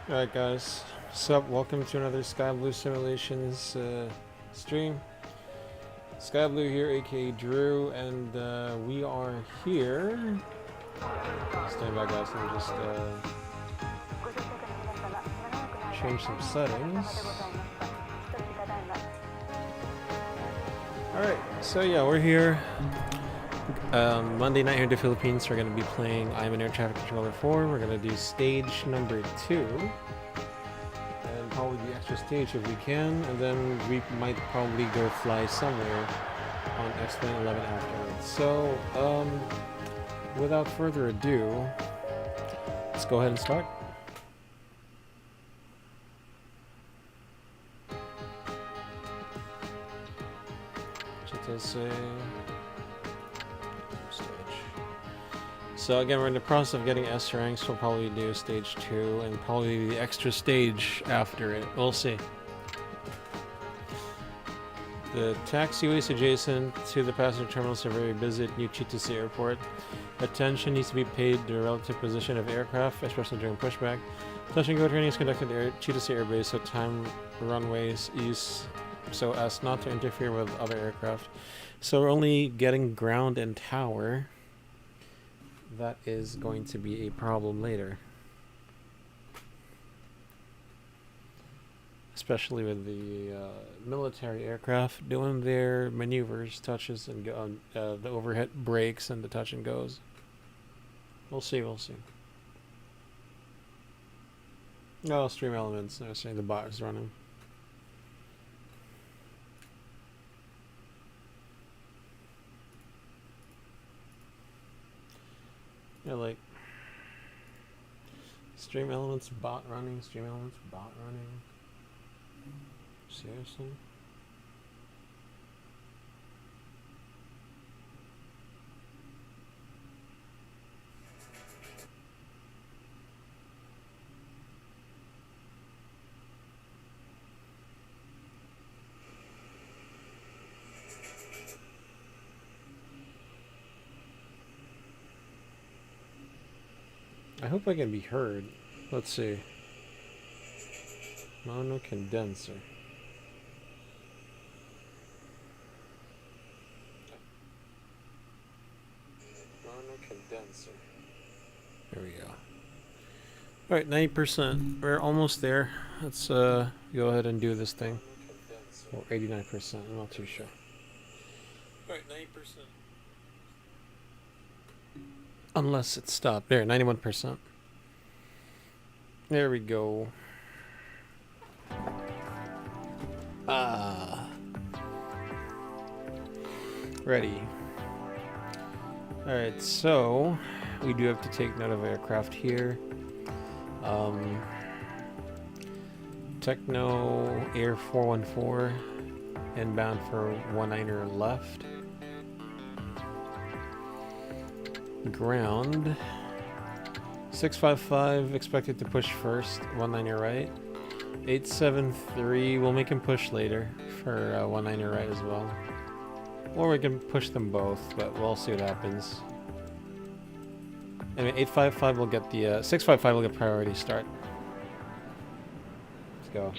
Alright guys, what's up? Welcome to another SkyBloo Simulations stream. SkyBloo here, aka Drew, and we are here. Stand by guys, let me just change some settings. Alright, so yeah, we're here. Monday night here in the Philippines. We're going to be playing I'm an Air Traffic Controller 4. We're going to do stage number 2. And probably the extra stage if we can. And then we might probably go fly somewhere on XP11 afterwards. So, without further ado, let's go ahead and start. What does say? So again, we're in the process of getting S ranks. We'll probably do stage 2 and probably the extra stage after it. We'll see. The taxiways adjacent to the passenger terminals are very busy at New Chitose Airport. Attention needs to be paid to the relative position of aircraft, especially during pushback. Touch and go training is conducted at Chitose Air Base, so time runways use so as not to interfere with other aircraft. So we're only getting ground and tower. That is going to be a problem later. Especially with the military aircraft doing their maneuvers, touches, and go, the overhead brakes and the touch and goes. We'll see, we'll see. Oh, stream elements. I was saying the bot is running. Yeah, like stream elements bot running, stream elements bot running. Seriously? I hope I can be heard. Let's see. Mono condenser. Mono condenser. There we go. Alright, 90%. We're almost there. Let's go ahead and do this thing. Or 89%, I'm not too sure. Alright, 90%. Unless it stopped. There, 91%. There we go. Ready. Alright, so we do have to take note of aircraft here. Techno Air 414 inbound for 19er left. Ground 655 expected to push first, 19er right. 873 we'll make him push later for 19er right as well, or we can push them both, but we'll see what happens. Anyway, 855 will get the 655 will get priority start. Let's go.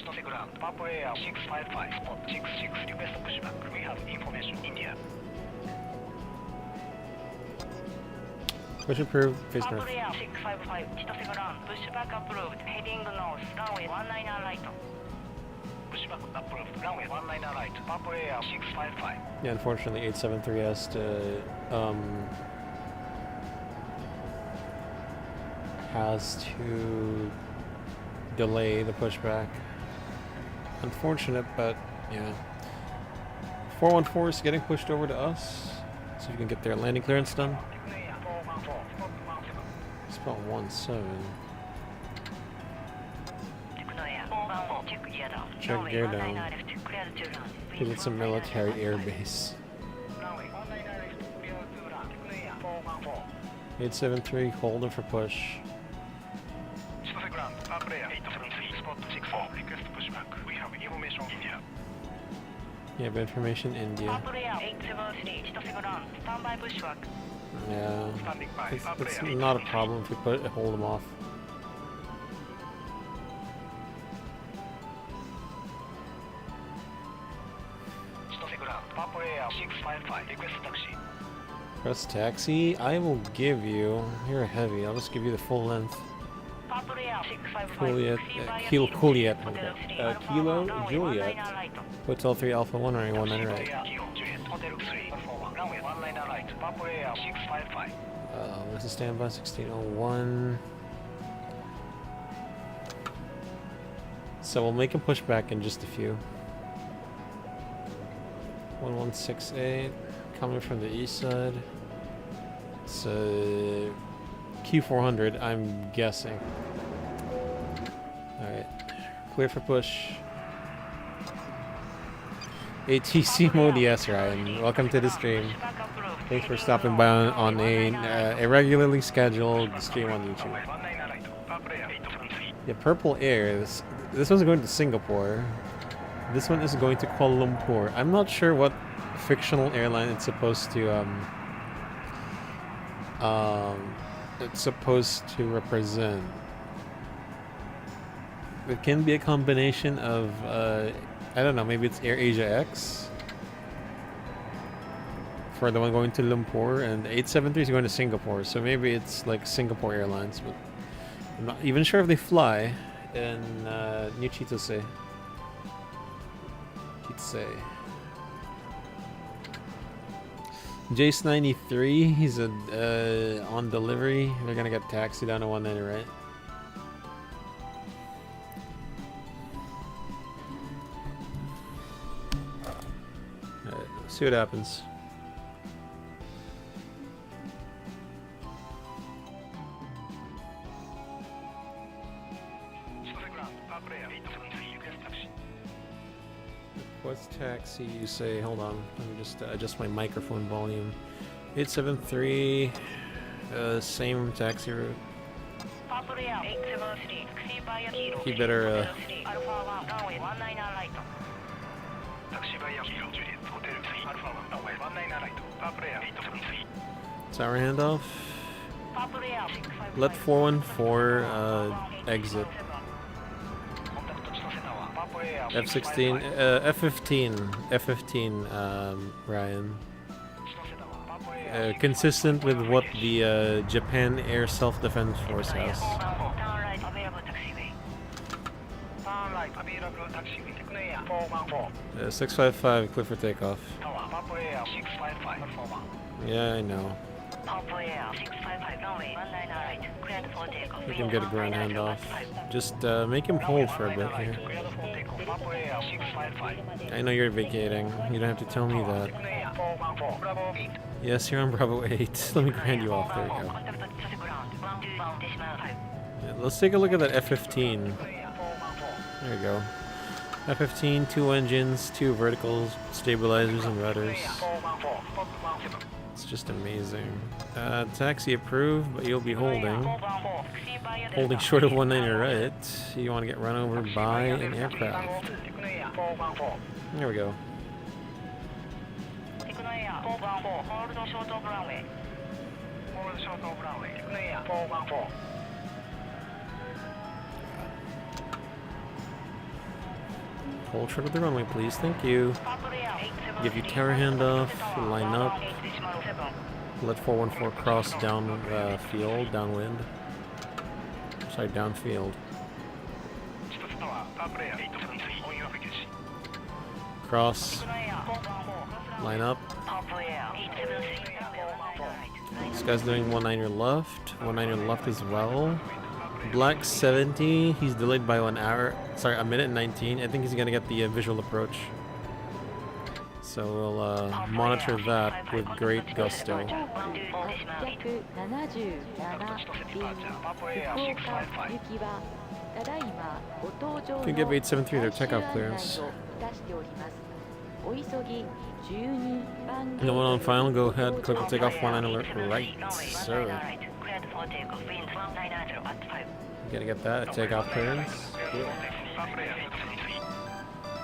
Push approved, face north. 655, pushback approved, heading north, runway 19 right. Pushback approved, runway 19 right, Purple Air 655. Yeah, unfortunately 873 has to delay the pushback. Unfortunate, but yeah. 414 is getting pushed over to us, so we can get their landing clearance done. Spot 17. Check gear down. Give it some military air base. 873, hold it for push. You have information, India. Yeah, it's not a problem if we hold them off. Press taxi. I will give you. You're heavy. I'll just give you the full length. Juliet, Kilo Juliet, Kilo Juliet, Hotel 3 Alpha 1 running 19 right. This is standby 1601. So we'll make a pushback in just a few. 1168, coming from the east side. It's Q400, I'm guessing. Alright, clear for push. ATC mode, yes, Ryan. Welcome to the stream. Thanks for stopping by on a irregularly scheduled stream on YouTube. Yeah, Purple Air. This one's going to Singapore. This one is going to Kuala Lumpur. I'm not sure what fictional airline it's supposed to represent. It can be a combination of I don't know, maybe it's Air Asia X for the one going to Lumpur, and the 873 is going to Singapore, so maybe it's like Singapore Airlines, but I'm not even sure if they fly in New Chitose. Jace 93, he's on delivery. They're gonna get taxi down to 190, right? Alright, see what happens. What's taxi you say? Hold on, let me just adjust my microphone volume. 873, same taxi route. You better tower handoff. Let 414 exit. F16, F15, Ryan. Consistent with what the Japan Air Self-Defense Force has. 655, clear for takeoff. Yeah, I know. We can get a ground handoff. Just make him hold for a bit here. I know you're vacating. You don't have to tell me that. Yes, you're on Bravo 8. Let me ground you off. There we go. Yeah, let's take a look at that F-15. There we go. F-15, 2 engines, 2 verticals, stabilizers and rudders. It's just amazing. Taxi approved, but you'll be holding. Holding short of 190 right. You want to get run over by an aircraft. There we go. Hold short of the runway, please. Thank you. Give you tower handoff. Line up. Let 414 cross down field, downwind. Sorry, downfield. Cross. Line up. This guy's doing 190 left. 190 left as well. Black 70. He's delayed by 1 hour. Sorry, a minute and 19. I think he's gonna get the visual approach. So we'll monitor that with great gusto. Can give 873 their takeoff clearance. No one on final, go ahead, click the takeoff 19 alert right, sir. Gotta get that, a takeoff clearance. Cool.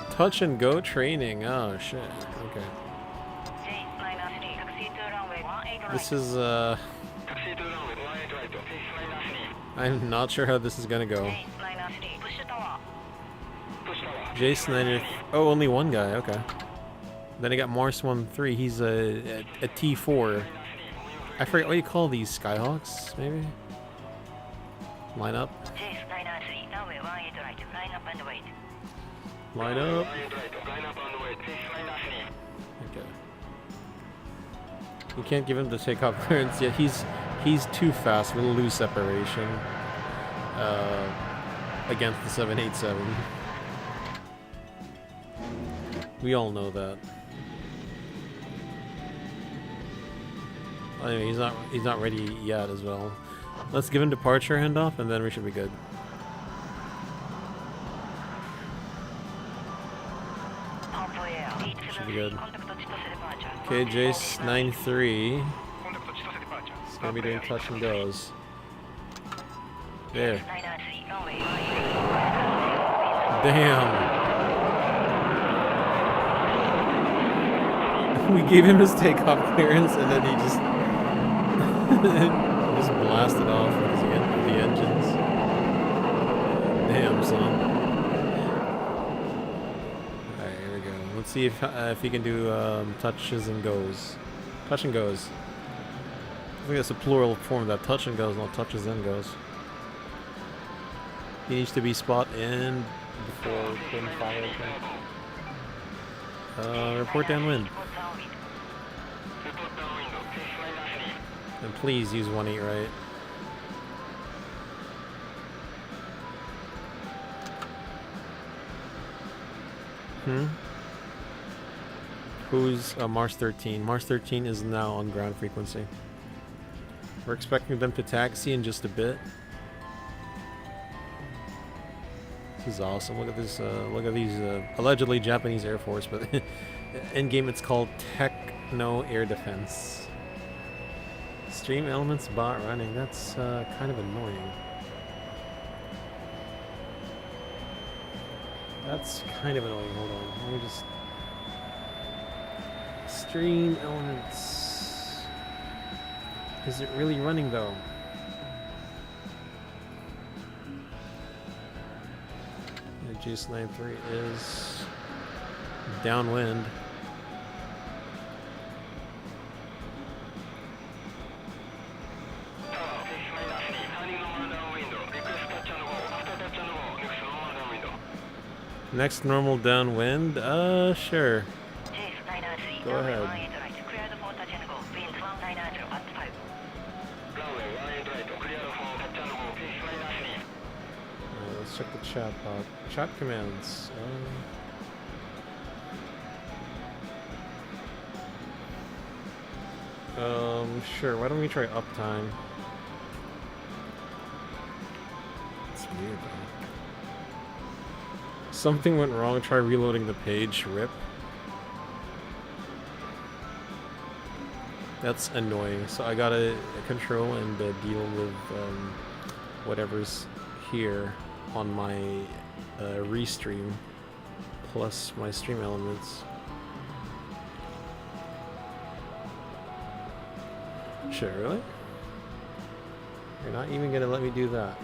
Touch and go training, oh shit, okay. This is, I'm not sure how this is gonna go. Jason, oh, only one guy, okay. Then I got Mars 1-3. He's a T4. I forget what you call these, Skyhawks, maybe? Line up. Line up. Okay. You can't give him the takeoff clearance yet. He's too fast. We'll lose separation against the 787. We all know that. Anyway, he's not ready yet as well. Let's give him departure handoff and then we should be good. Should be good. Okay, Jace 9-3. It's gonna be doing touch and goes. There. Damn. We gave him his takeoff clearance and then he just just blasted off with the engines. Damn, son. Alright, here we go. Let's see if he can do touches and goes. Touch and goes. I think that's a plural form of that. Touch and goes, not touches and goes. He needs to be spot in before pin fire. Report downwind. And please use 1-8 right. Who's Mars 13? Mars 13 is now on ground frequency. We're expecting them to taxi in just a bit. This is awesome. Look at this. Look at these allegedly Japanese Air Force, but in game it's called Techno Air Defense. Stream elements bot running. That's kind of annoying. That's kind of annoying. Hold on. Let me just stream elements. Is it really running though? GS93 is downwind. Next normal downwind? Sure. Go ahead. Let's check the chat bot. Chat commands. Sure. Why don't we try uptime? It's weird though. Something went wrong. Try reloading the page. RIP. That's annoying. So I gotta control and deal with whatever's here on my restream plus my stream elements. Sure, really? You're not even gonna let me do that.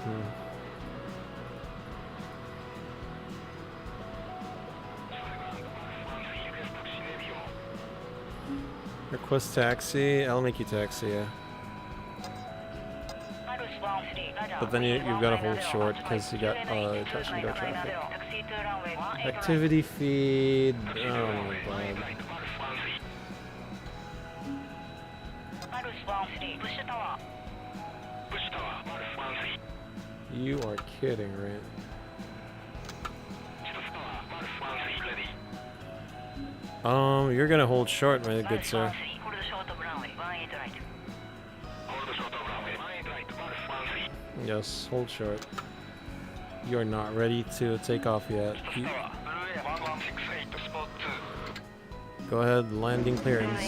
Request taxi. I'll make you taxi, yeah. But then you've got to hold short because you got touch and go traffic. Activity feed. Oh my god. You are kidding, right? You're gonna hold short, my good sir. Yes, hold short. You're not ready to take off yet. Go ahead, landing clearance.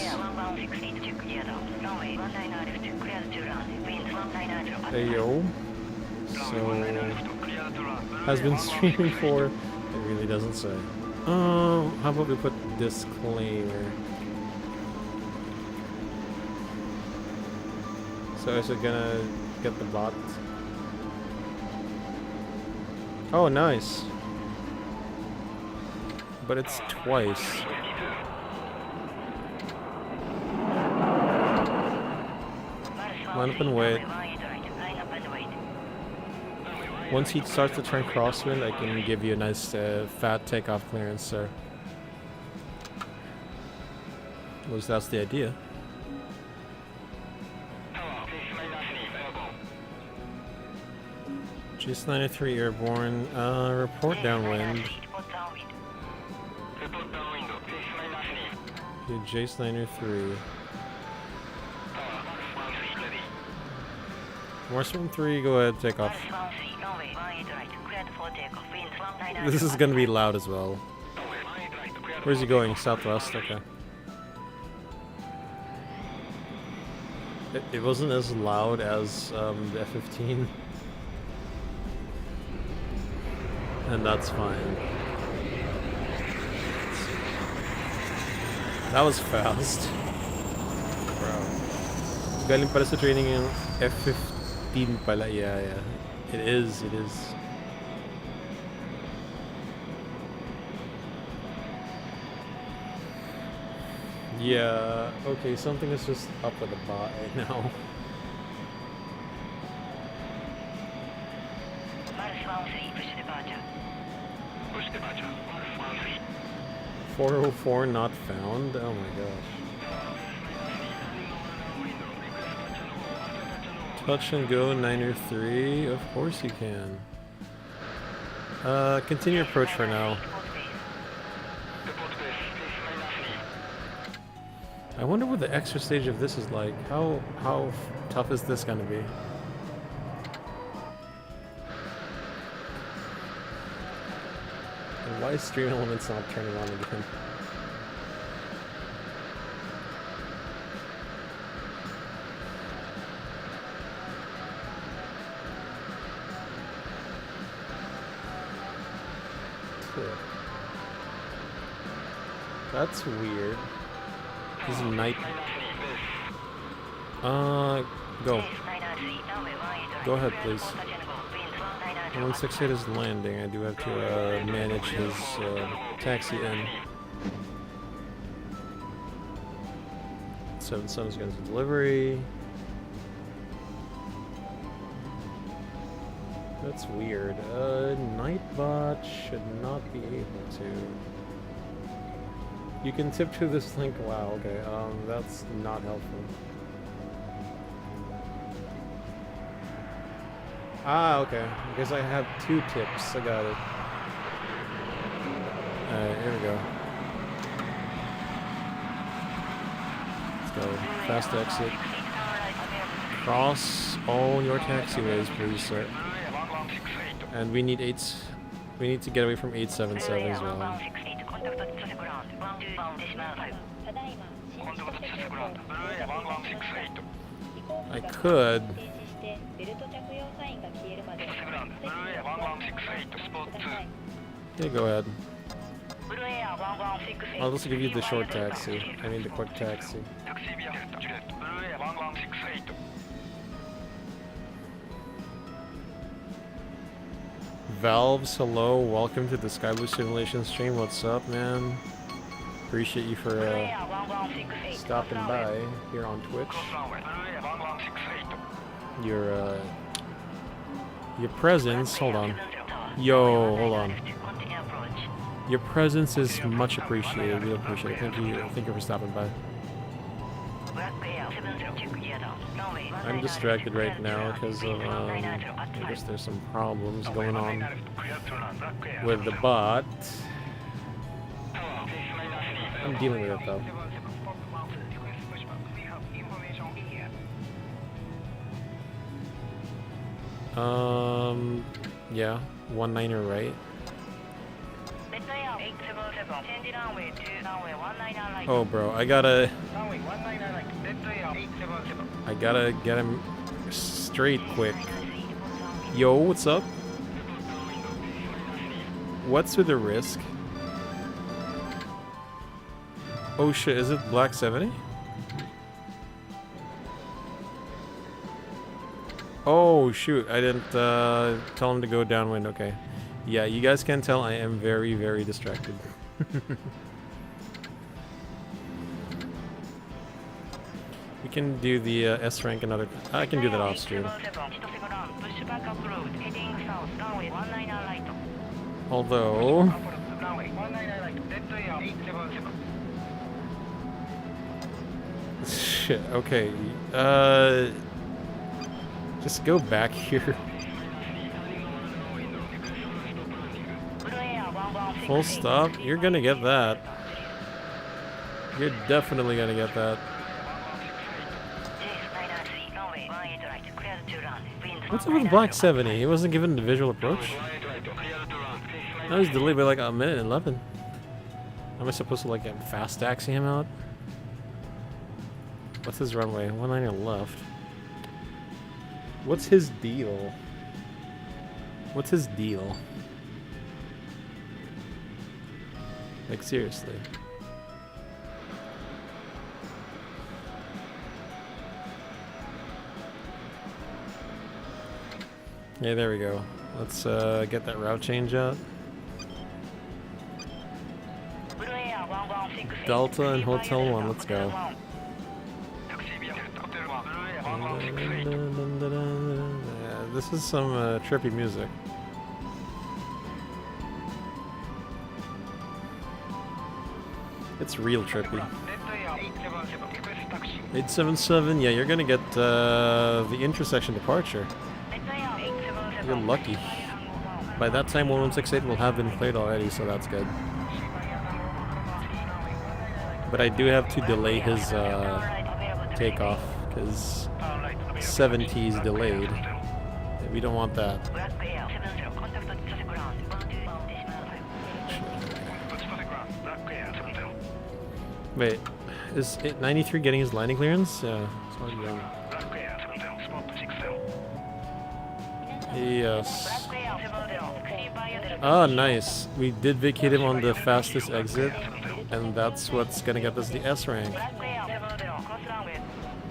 Hey yo. So, has been streaming for, it really doesn't say. How about we put disclaimer? So is it gonna get the bot? Oh, nice. But it's twice. Line up and wait. Once he starts to turn crosswind, I can give you a nice fat takeoff clearance, sir. At least that's the idea. Jace-93 airborne. Report downwind. Okay, Jace-93. Morseman 3, go ahead, take off. This is gonna be loud as well. Where's he going? Southwest, okay. It wasn't as loud as the F-15. And that's fine. That was fast. Bro. Galing pala sa training yung F-15 pala. Yeah. It is. Yeah, okay, something is just up with the bot right now. .404 not found? Oh my gosh. Touch and go 903? Of course you can. Continue approach for now. I wonder what the extra stage of this is like. How tough is this gonna be? And why is stream elements not turning on again? That's weird. This is night. Go. Go ahead, please. 168 is landing. I do have to manage his taxi in. 77 is going to delivery. That's weird. Nightbot should not be able to. You can tip to this link. Wow, okay. That's not helpful. Ah, okay. Because I have 2 tips. I got it. Alright, here we go. Let's go. Fast exit. Cross all your taxiways, please, sir. And we need to get away from 877 as well. I could. Okay, go ahead. I'll just give you the short taxi. I mean the quick taxi. Valves, hello. Welcome to the SkyBloo simulation stream. What's up, man? Appreciate you for stopping by here on Twitch. Your presence, hold on. Yo, hold on. Your presence is much appreciated. We appreciate it. Thank you for stopping by. I'm distracted right now because of I guess there's some problems going on with the bot. I'm dealing with it though. Yeah, 19er, right? Oh, bro, I gotta get him straight quick. Yo, what's up? What's with the risk? Oh shit, is it Black 70? Oh shoot, I didn't tell him to go downwind. Okay. Yeah, you guys can tell I am very, very distracted. We can do the S rank another. I can do that off stream. Although. Shit, okay. Just go back here. Full stop? You're gonna get that. You're definitely gonna get that. What's up with Black 70? He wasn't given the visual approach? I was delayed by like a minute and 11. Am I supposed to like fast taxi him out? What's his runway? 190 left. What's his deal? What's his deal? Like seriously. Yeah, there we go. Let's get that route change out. Delta and Hotel 1, let's go. Yeah, this is some trippy music. It's real trippy. 877, yeah, you're gonna get the intersection departure. You're lucky. By that time, 1168 will have been cleared already, so that's good. But I do have to delay his takeoff, because 70 is delayed. We don't want that. Wait, is 93 getting his landing clearance? Yeah. Yes. Oh, nice. We did vacate him on the fastest exit, and that's what's gonna get us the S rank.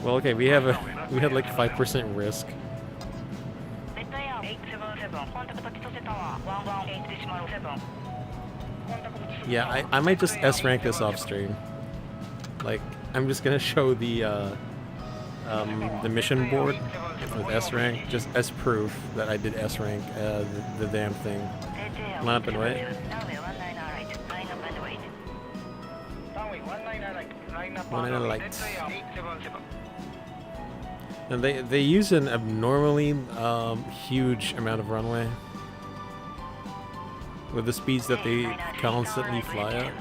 Well, okay, we had like 5% risk. Yeah, I might just S rank this off stream. Like, I'm just gonna show the mission board with S rank, just as proof that I did S rank the damn thing. Line up and wait. Line and light. And they use an abnormally huge amount of runway with the speeds that they constantly fly at.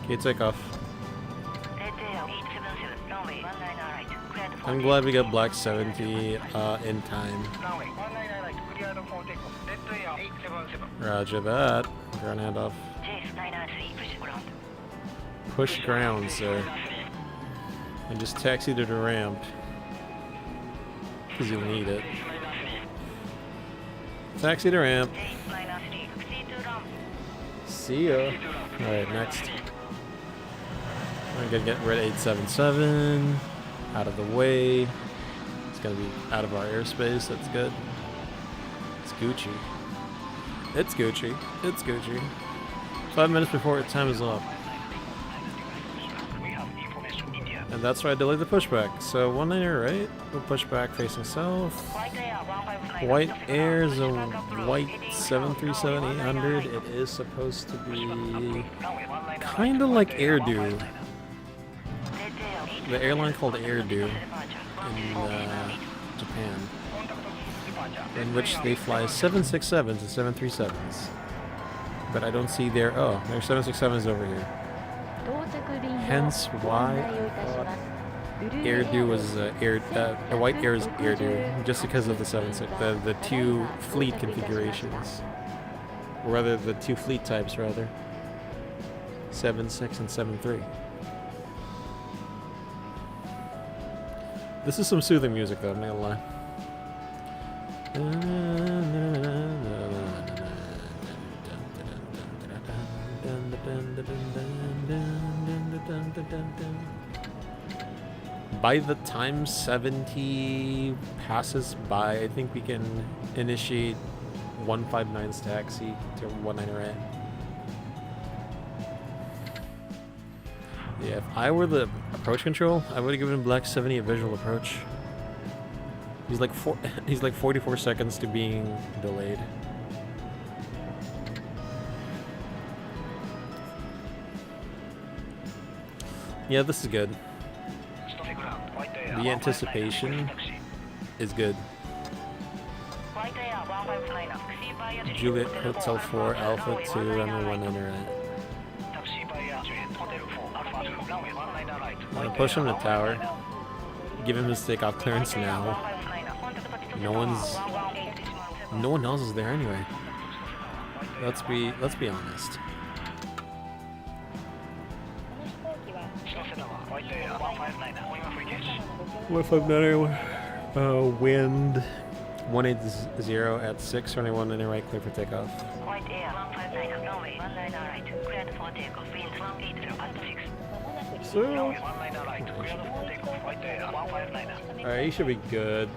Okay, take off. I'm glad we got Black 70 in time. Roger that. Ground handoff. Push ground, sir. And just taxi to the ramp. Because you'll need it. Taxi to ramp. See ya. Alright, next. We're gonna get rid of 877. Out of the way. It's gonna be out of our airspace. That's good. It's Gucci. It's Gucci. It's Gucci. 5 minutes before time is up. And that's why I delayed the pushback. So 190 right? We'll push back facing south. White Air is a white 737-800. It is supposed to be kind of like Airdo. The airline called Airdo in Japan, in which they fly 767s and 737s. But I don't see their 767s over here. Hence why Airdo was White Air is Airdo, just because of the two fleet configurations, or rather the two fleet types rather. 7.6 and 7.3. This is some soothing music though, I'm not gonna lie. By the time 70 passes by, I think we can initiate 159's taxi to 190 right. Yeah, if I were the approach control, I would have given Black 70 a visual approach. He's like he's like 44 seconds to being delayed. Yeah, this is good. The anticipation is good. Juliet Hotel 4 Alpha to runway 19 right. I'm gonna push him to tower. Give him his takeoff clearance now. No one else is there anyway. Let's be honest. Wind 180 at 6, runway 19 right, clear for takeoff. So, alright, he should be good.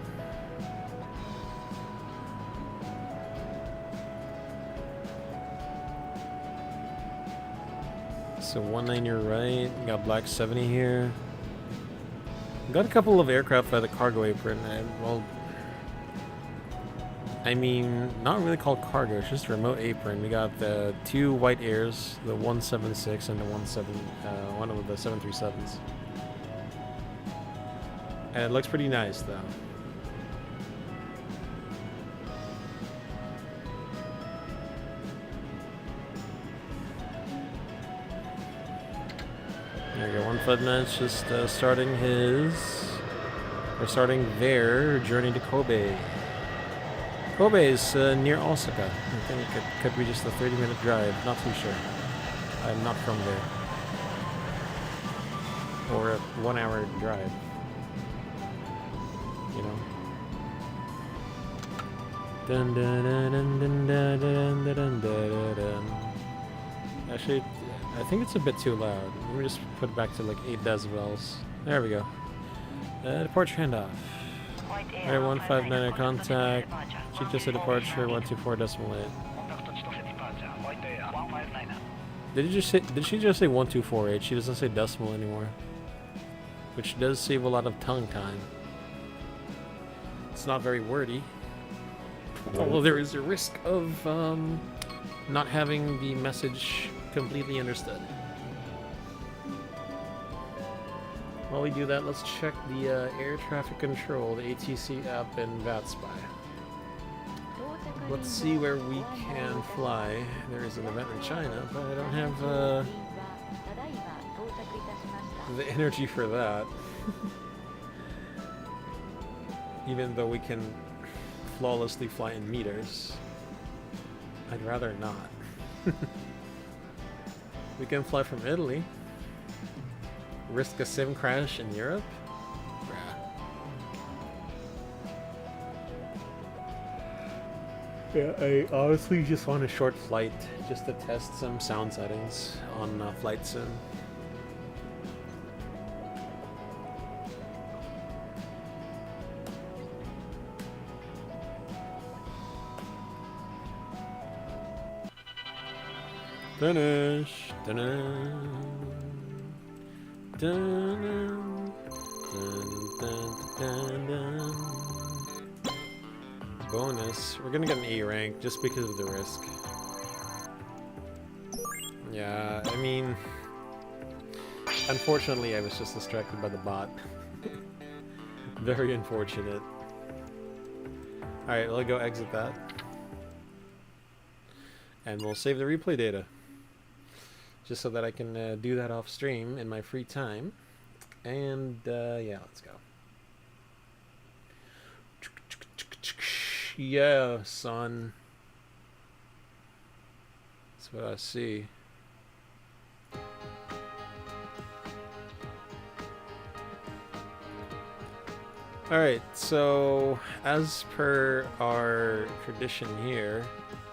So 19 right, we got Black 70 here. We got a couple of aircraft by the cargo apron. Well, I mean, not really called cargo, it's just a remote apron. We got the 2 White Airs, the 176 and the one of the 737s. And it looks pretty nice though. There we go, one FlightMatch just starting their journey to Kobe. Kobe is near Osaka. I think it could be just a 30-minute drive, not too sure. I'm not from there. Or a 1-hour drive. You know? Dun dun dun dun dun dun dun dun dun dun. Actually, I think it's a bit too loud. Let me just put it back to like 8 decibels. There we go. Departure handoff. Air 159 contact. She just said departure 124.8. Did she just say 1248? She doesn't say decimal anymore. Which does save a lot of tongue time. It's not very wordy. Although there is a risk of not having the message completely understood. While we do that, let's check the air traffic control, the ATC app, and VATSIM. Let's see where we can fly. There is an event in China, but I don't have the energy for that. Even though we can flawlessly fly in meters, I'd rather not. We can fly from Italy. Risk a sim crash in Europe? Yeah, I honestly just want a short flight just to test some sound settings on Flight Sim. Finish. Bonus. We're gonna get an A rank just because of the risk. Yeah, I mean, unfortunately I was just distracted by the bot. Very unfortunate. Alright, we'll go exit that. And we'll save the replay data. Just so that I can do that off stream in my free time. And yeah, let's go. Yeah, son. That's what I see. Alright, so as per our tradition here,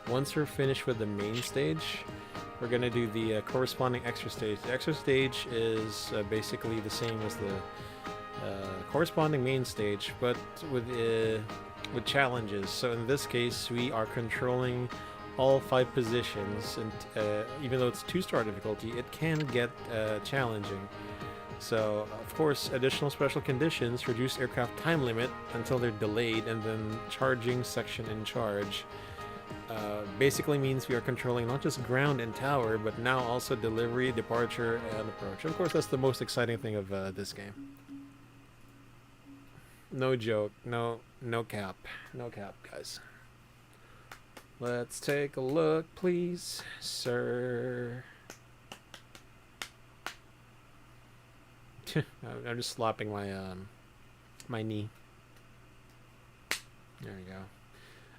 once we're finished with the main stage, we're going to do the corresponding extra stage. The extra stage is basically the same as the corresponding main stage, but with challenges. So in this case, we are controlling all 5 positions, and even though it's 2-star difficulty, it can get challenging. So, of course, additional special conditions reduce aircraft time limit until they're delayed, and then charging section in charge. Basically means we are controlling not just ground and tower, but now also delivery, departure, and approach. Of course, that's the most exciting thing of this game. No joke, no cap, guys. Let's take a look, please, sir. I'm just slapping my my knee. There we go.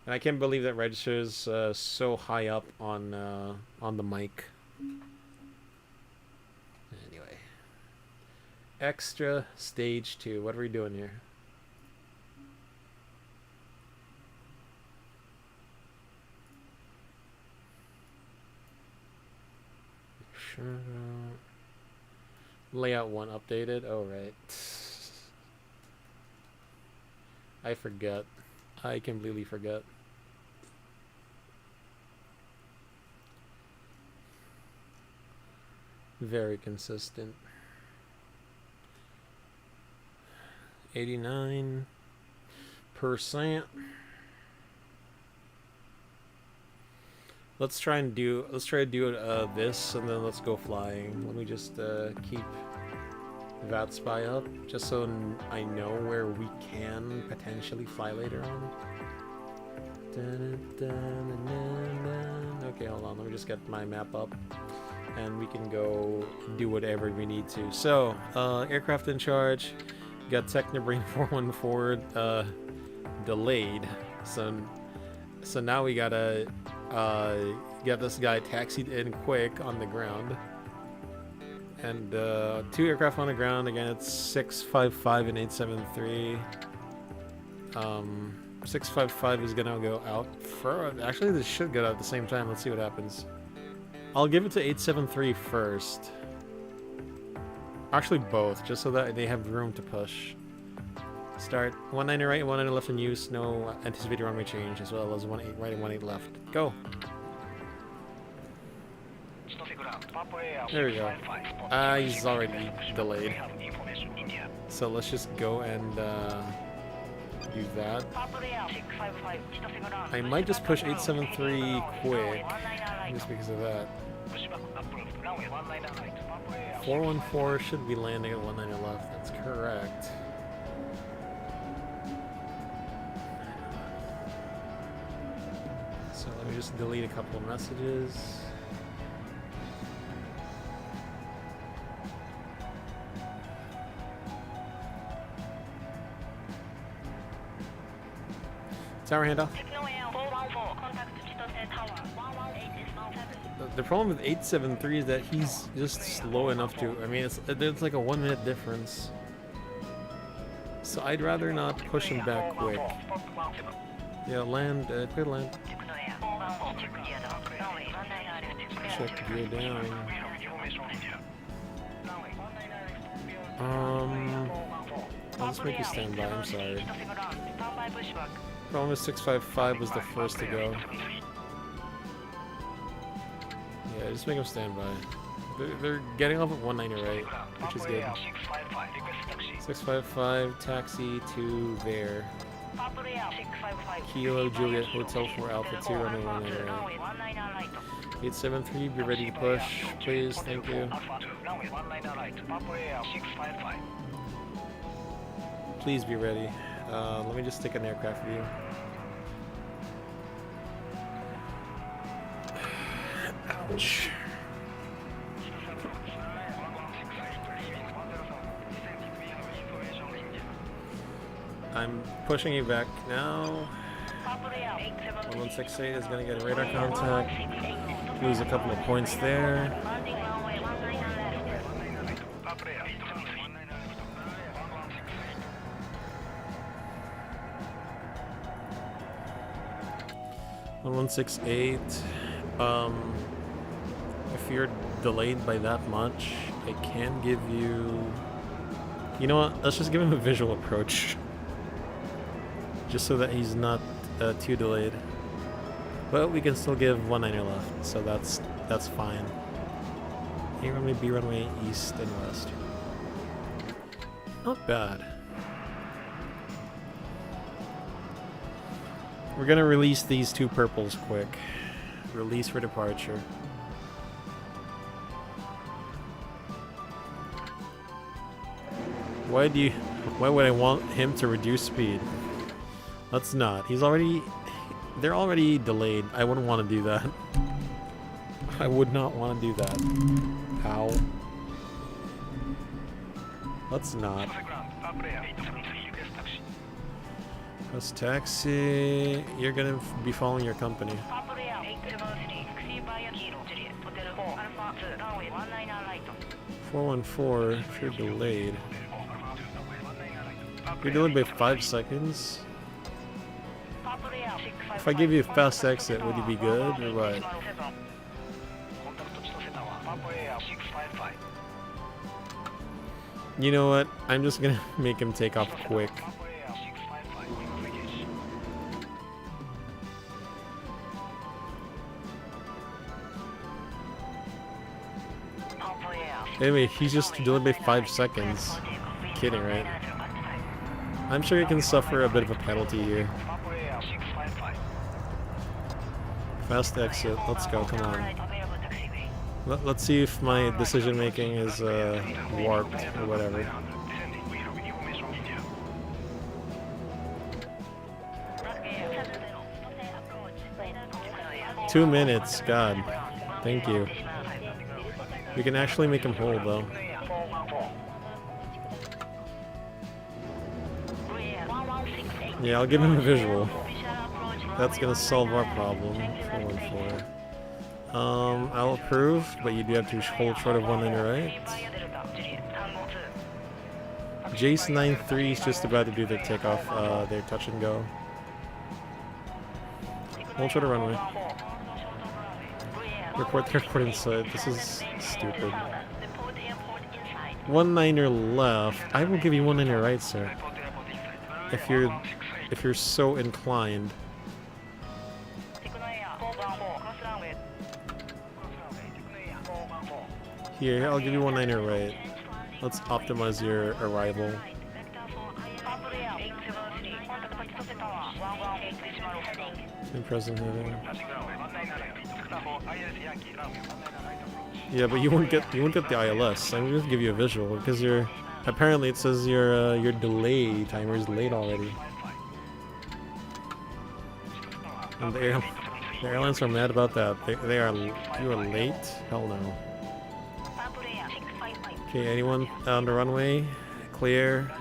And I can't believe that registers so high up on the mic. Anyway, extra stage 2. What are we doing here? Layout 1 updated. Oh right. I forget. I completely forget. Very consistent. 89%. Let's try to do this, and then let's go flying. Let me just keep VATSIM up, just so I know where we can potentially fly later on. Okay, hold on. Let me just get my map up, and we can go do whatever we need to. So, aircraft in charge. Got Technobrain 414 delayed. So now we gotta get this guy taxied in quick on the ground. And 2 aircraft on the ground. Again, it's 655 and 873. 655 is gonna go out for. Actually, this should go out at the same time. Let's see what happens. I'll give it to 873 first. Actually, both, just so that they have room to push. Start 19 right, 19 left in use. No anticipated runway change, as well as 18 right and 18 left. Go. There we go. He's already delayed. So let's just go and do that. I might just push 873 quick, just because of that. 414 should be landing at 19 left. That's correct. So let me just delete a couple of messages. Tower handoff. The problem with 873 is that he's just slow enough to. I mean, it's like a 1 minute difference. So I'd rather not push him back quick. Yeah, land. Clear land. Check gear down. I'll just make you stand by. I'm sorry. Problem with 655 was the first to go. Yeah, just make them stand by. They're getting off at 190 right, which is good. 655, taxi to there. Kilo Juliet Hotel 4 Alpha 2 runway 19 right. 873, be ready to push, please, thank you. Please be ready. Let me just take an aircraft view. Ouch. I'm pushing you back now. 1168 is going to get a radar contact. Lose a couple of points there. On 168, if you're delayed by that much, it can give you. You know what? Let's just give him a visual approach, just so that he's not too delayed. But we can still give 19er left, so that's fine. A runway, B runway, east and west. Not bad. We're gonna release these two purples quick. Release for departure. Why would I want him to reduce speed? Let's not. They're already delayed. I wouldn't want to do that. I would not want to do that. Ow. Let's not. Press taxi. You're gonna be following your company. 414. If you're delayed. You're delayed by 5 seconds. If I give you a fast exit, would you be good or what? You know what? I'm just gonna make him take off quick. Anyway, he's just delayed by 5 seconds. Kidding, right? I'm sure he can suffer a bit of a penalty here. Fast exit. Let's go. Come on. Let's see if my decision making is warped or whatever. Two minutes. God. Thank you. We can actually make him hold though. Yeah, I'll give him a visual. That's gonna solve our problem. 414. I'll approve, but you do have to hold short of 19er, right? Jace 93 is just about to do their takeoff, their touch and go. Hold short of runway. Report the airport inside. This is stupid. 19er left. I will give you 19er right, sir. If you're so inclined. Here, I'll give you 19er right. Let's optimize your arrival. In present heading. Yeah, but you won't get the ILS. I'm gonna give you a visual because apparently it says your delay timer is late already. And the airlines are mad about that. You are late? Hell no. Okay, anyone on the runway? Clear.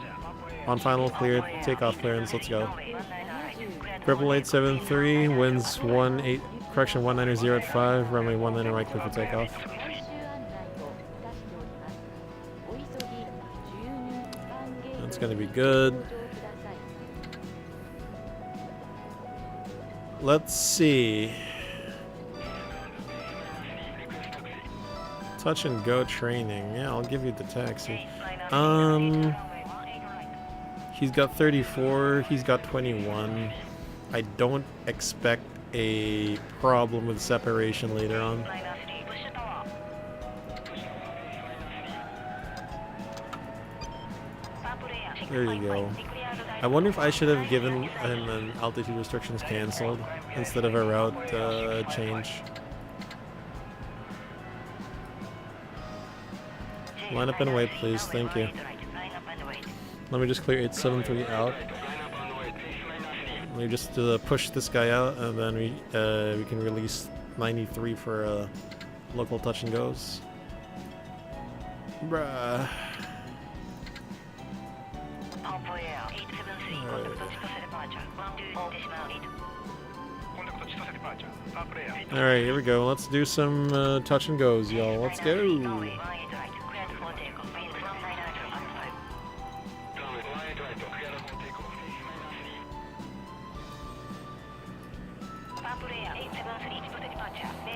On final clear, takeoff clearance, let's go. Purple 873, winds 190 at 5, runway 19 right clear for takeoff. That's gonna be good. Let's see. Touch and go training. Yeah, I'll give you the taxi. He's got 34, he's got 21. I don't expect a problem with separation later on. There you go. I wonder if I should have given him an altitude restrictions cancelled instead of a route change. Line up and wait, please. Thank you. Let me just clear 873 out. Let me just push this guy out, and then we can release 93 for local touch and goes. Bruh. Alright, here we go. Let's do some touch and goes, y'all. Let's go.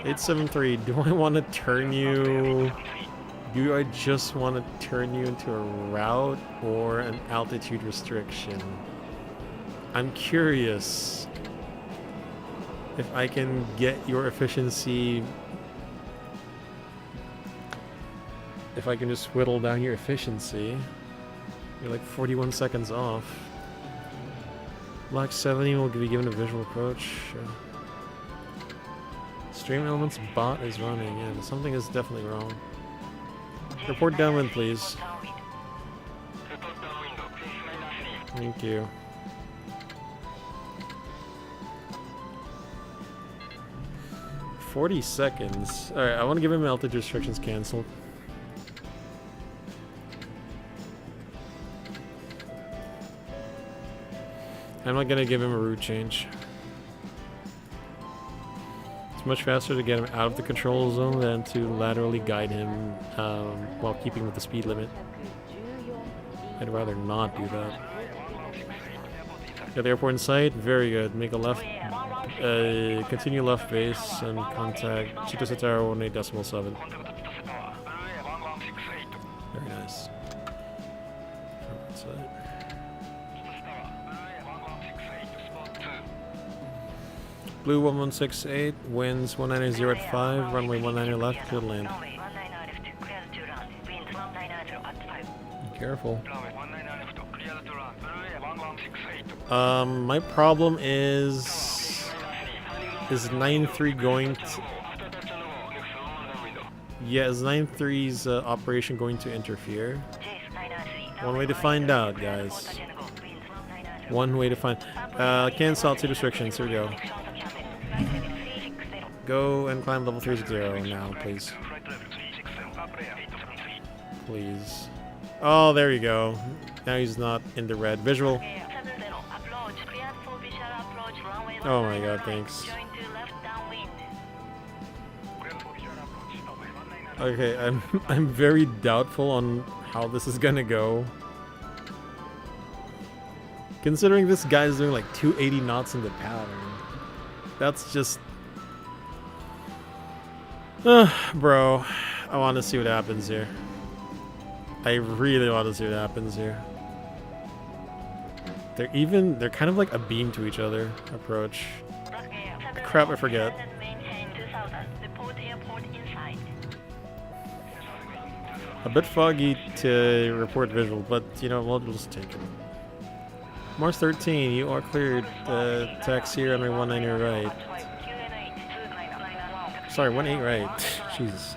$873, do I want to turn you... Do I just want to turn you into a route or an altitude restriction? I'm curious. If I can get your efficiency... If I can just whittle down your efficiency... You're like 41 seconds off. Block 70 will be given a visual approach. Stream Elements bot is running, and something is definitely wrong. Report downwind, please. Thank you. "40 seconds. Alright, I want to give him altitude restrictions cancelled. I'm not gonna give him a route change. It's much faster to get him out of the control zone than to laterally guide him while keeping with the speed limit. I'd rather not do that. Got the airport in sight. Very good. Make a left. Continue left base and contact Chitose Tower 18.7. Very nice. Blue 1168, winds 190 at 5, runway 19 left, clear to land. Careful. My problem is 93 going to... Yeah, is 93's operation going to interfere? One way to find out, guys. One way to find... cancel altitude restrictions, here we go. Go and climb level 360 now, please. Please. Oh, there you go. Now he's not in the red. Visual. Oh my god, thanks. Okay, I'm very doubtful on how this is gonna go. Considering this guy's doing like 280 knots in the pattern. That's just... bro, I want to see what happens here. I really want to see what happens here. They're kind of like a beam to each other approach. Crap, I forget. A bit foggy to report visual, but you know, we'll just take it. Mars 13, you are cleared. Taxi runway 19 right. Sorry, 18 right. Jesus.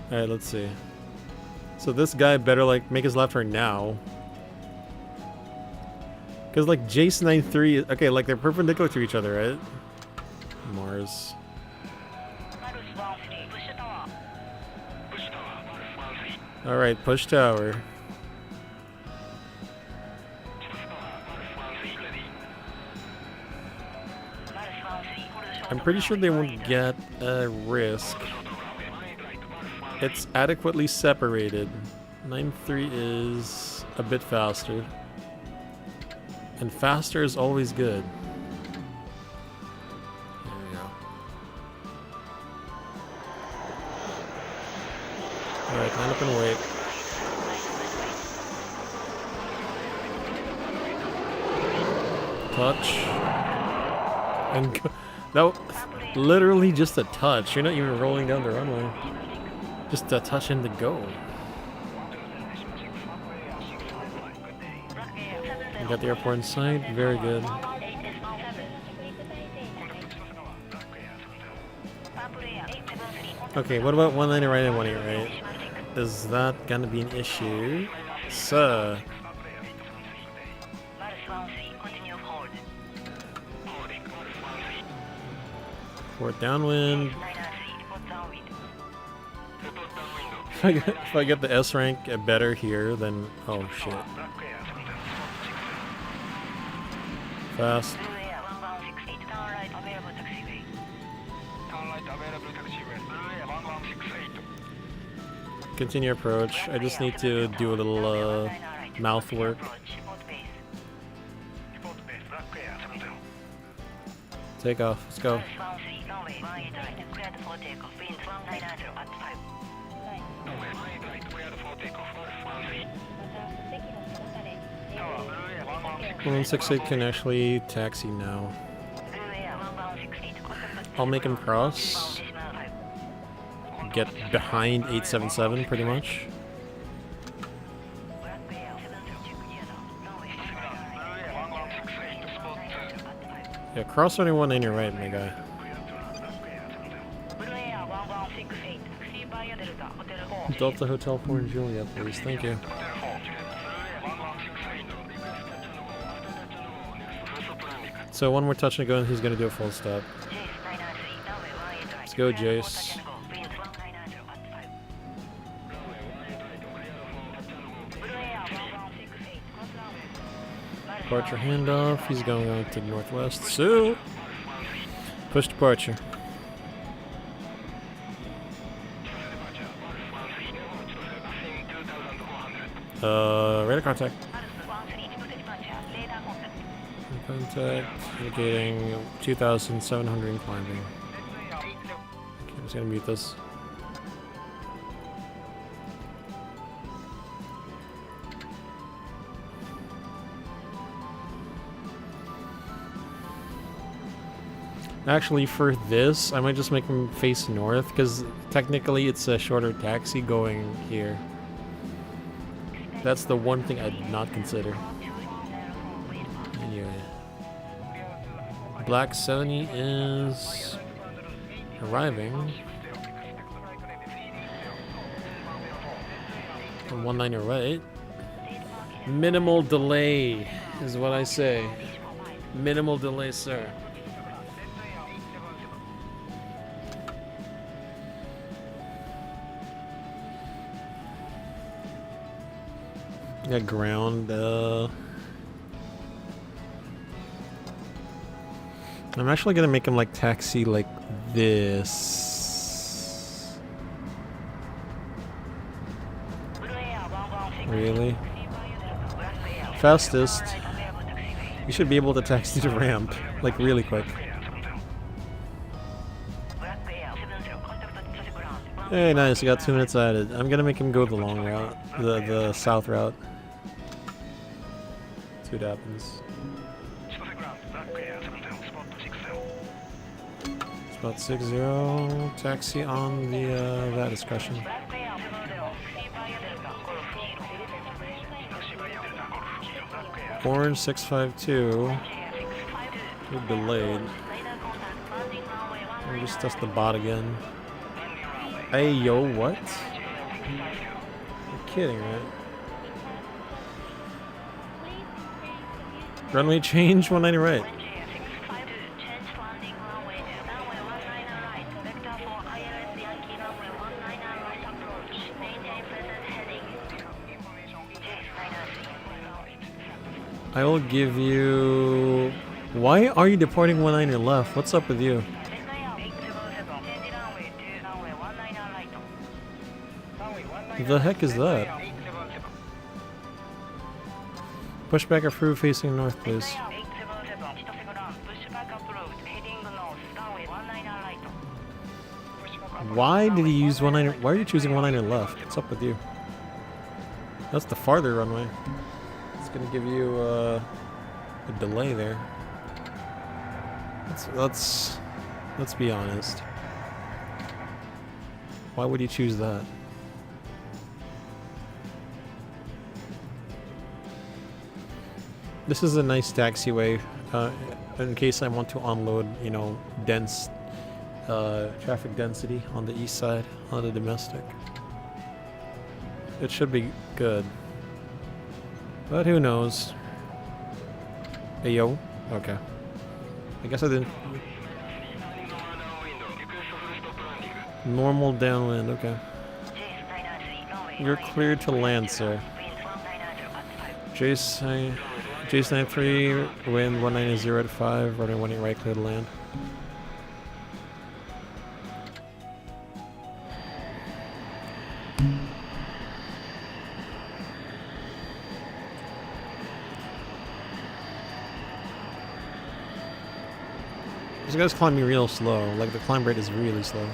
Alright, let's see. So this guy better like make his left turn now. Cause like Jace 93, okay, like they're perpendicular to each other, right? Mars. Alright, push tower. I'm pretty sure they won't get a risk. It's adequately separated. 9.3 is a bit faster. And faster is always good. There we go. Alright, line up and wait. Touch. And go. No, literally just a touch. You're not even rolling down the runway. Just a touch and to go. You got the airport in sight. Very good. Okay, what about 190 right and 18 right? Is that gonna be an issue? Sir. Port downwind. If I get the S rank better here, then oh shit. Fast. Continue approach. I just need to do a little mouth work. Take off. Let's go. 168 can actually taxi now. I'll make him cross. Get behind 877 pretty much. Yeah, cross anyone in your right, my guy. Delta Hotel 4 in Juliet, please. Thank you. So one more touch and go, and he's gonna do a full stop. Let's go, Jace. Departure handoff. He's going on to northwest. So push departure. Radar contact. Contact indicating 2,700 and climbing. Okay, I'm just gonna mute this. Actually, for this, I might just make him face north, because technically it's a shorter taxi going here. That's the one thing I did not consider. Anyway. Black 70 is arriving. On 19 right. Minimal delay is what I say. Minimal delay, sir. Got ground. I'm actually gonna make him like taxi like this. Really? Fastest. You should be able to taxi the ramp like really quick. Hey, nice. You got 2 minutes added. I'm gonna make him go the long route, the south route. See what happens. Spot 60. Taxi on the that discussion. Orange 652. We're delayed. Let me just test the bot again. Hey, yo, what? You're kidding, right? Runway change, 190 right. I will give you... Why are you departing 190 left? What's up with you? The heck is that? Pushback approved facing north, please. Why did he use 190? Why are you choosing 190 left? What's up with you? That's the farther runway. It's gonna give you a delay there. Let's be honest. Why would you choose that? This is a nice taxiway in case I want to unload, you know, dense traffic density on the east side, on the domestic. It should be good. But who knows? Hey, yo. Okay. I guess I didn't... Normal downwind, okay. You're cleared to land, sir. Jace93, wind 190 at 5, running 18 right, clear to land. This guy's climbing real slow, like the climb rate is really slow.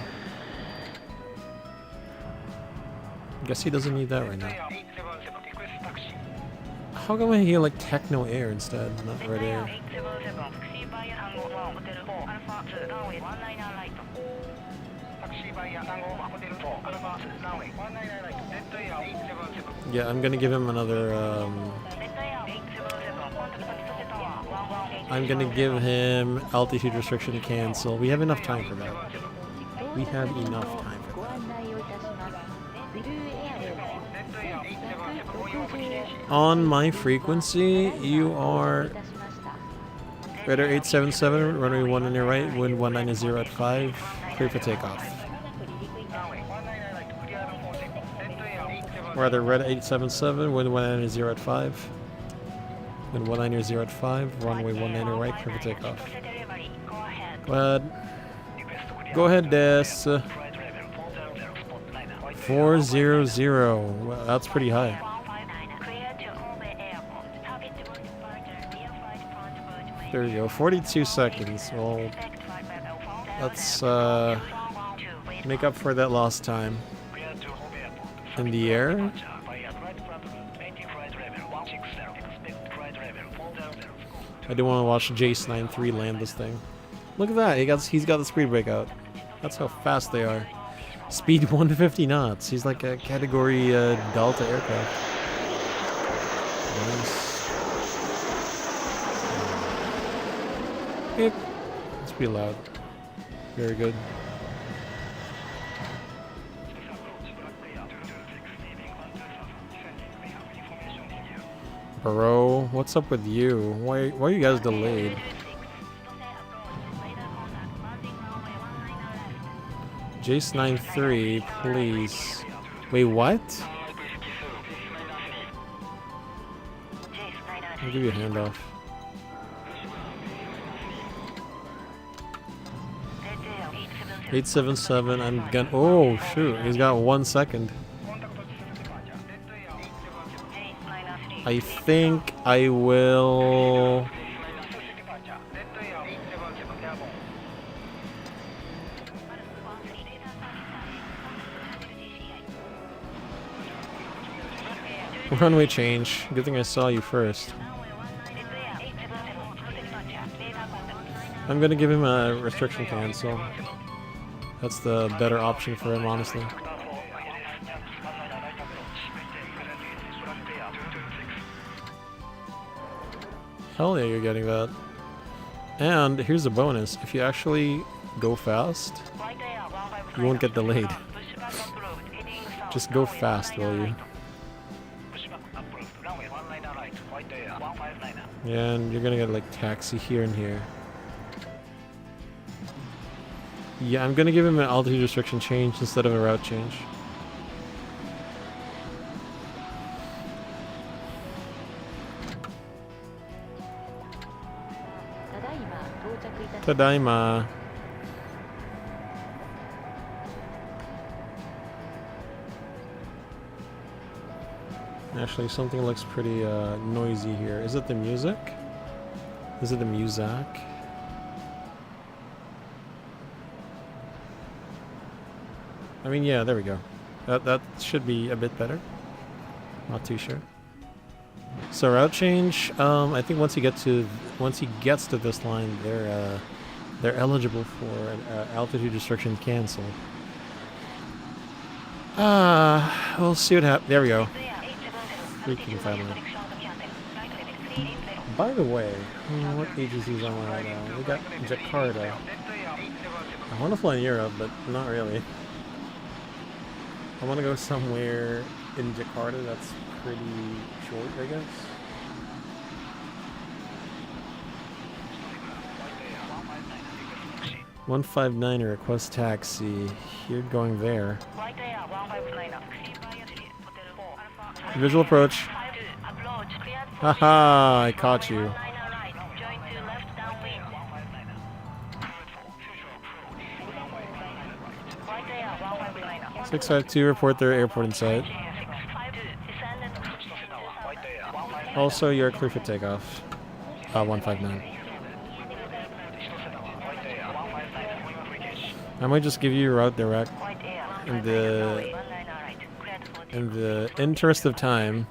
Guess he doesn't need that right now. How come I get like techno air instead, not red air? Yeah, I'm gonna give him another. I'm gonna give him altitude restriction cancel. We have enough time for that. We have enough time for that. On my frequency, you are radar 877, runway 1 on your right, wind 190 at 5, clear for takeoff. Rather, red 877, wind 190 at 5, wind 190 at 5, runway 190 right, clear for takeoff. Go ahead. Go ahead, Des. 400. Well, that's pretty high. There you go. 42 seconds. Well, let's make up for that lost time. In the air. I do want to watch Jace93 land this thing. Look at that. He's got the speed breakout. That's how fast they are. Speed 150 knots. He's like a category Delta aircraft. Nice. Beep. It's pretty loud. Very good. Bro, what's up with you? Why are you guys delayed? Jace93, please. Wait, what? I'll give you a handoff. 877, I'm gonna. Oh, shoot. He's got 1 second. I think I will. Runway change. Good thing I saw you first. I'm gonna give him a restriction cancel. That's the better option for him, honestly. Hell yeah, you're getting that. And here's a bonus. If you actually go fast, you won't get delayed. Just go fast, will you? Yeah, and you're gonna get like taxi here and here. Yeah, I'm gonna give him an altitude restriction change instead of a route change. Tadaima. Actually, something looks pretty noisy here. Is it the music? Is it the music? I mean, yeah, there we go. That should be a bit better. Not too sure. So route change. I think once he gets to this line, they're eligible for an altitude restriction cancel. We'll see what happens. There we go. Freaking family. By the way, what agencies am I right now? We got Jakarta. I want to fly in Europe, but not really. I want to go somewhere in Jakarta that's pretty short, I guess. $159 request taxi. You're going there. Visual approach. Haha, I caught you. $652, report their airport in sight. Also, you're clear for takeoff. 159. I might just give you route direct. In the interest of time,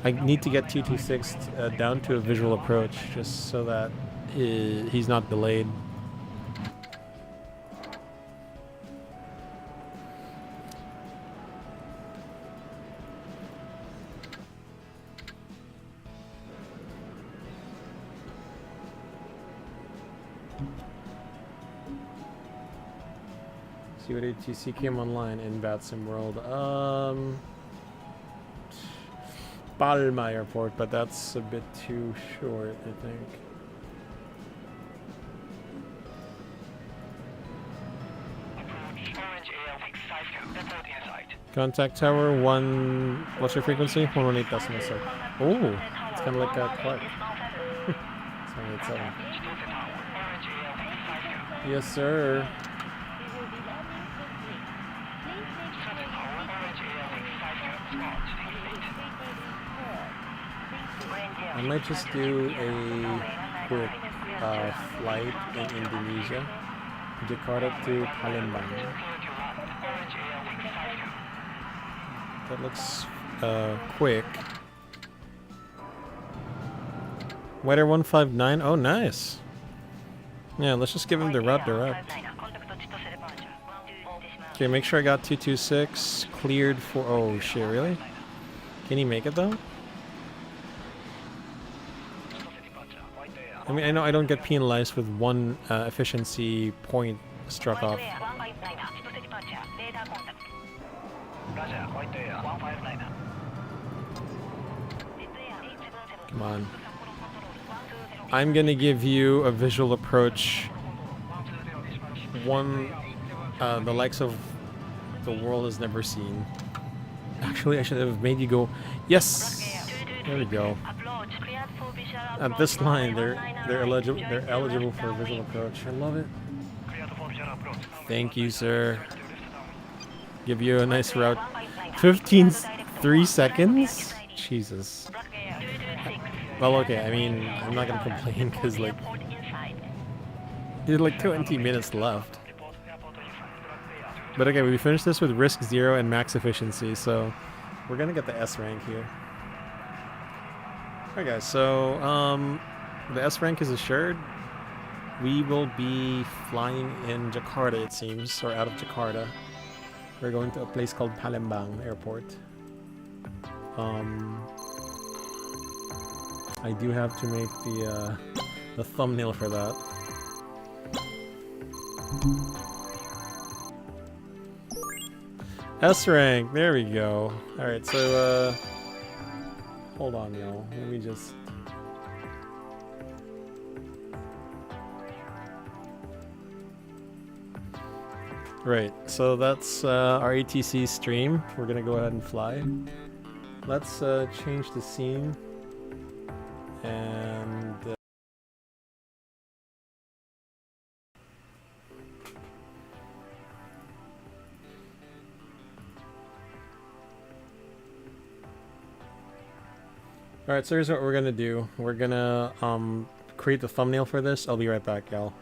I need to get 226 down to a visual approach just so that he's not delayed. See what ATC came online in VATSIM World. Palma Airport, but that's a bit too short, I think. Contact tower 1. What's your frequency? 118.7. Oh, it's kind of like a Clark. 787. Yes, sir. I might just do a quick flight in Indonesia, Jakarta to Palembang. That looks quick. Weather 159. Oh, nice. Yeah, let's just give him the route direct. Okay, make sure I got 226 cleared for. Oh shit, really? Can he make it though? I mean, I know I don't get penalized with one efficiency point struck off. Come on. I'm gonna give you a visual approach. One, the likes of the world has never seen. Actually, I should have made you go. Yes. There we go. At this line, they're eligible for a visual approach. I love it. Thank you, sir. Give you a nice route. 3 seconds? Jesus. Well, okay, I mean, I'm not gonna complain because, like, there's like 20 minutes left. But okay, we finished this with risk 0 and max efficiency, so we're gonna get the S rank here. Alright guys, so the S rank is assured. We will be flying in Jakarta, it seems, or out of Jakarta. We're going to a place called Palembang Airport. I do have to make the thumbnail for that. S rank, there we go. Alright, so hold on, y'all. Let me just. Right, so that's our ATC stream. We're gonna go ahead and fly. Let's change the scene and. Alright, so here's what we're gonna do. We're gonna create the thumbnail for this. I'll be right back, y'all.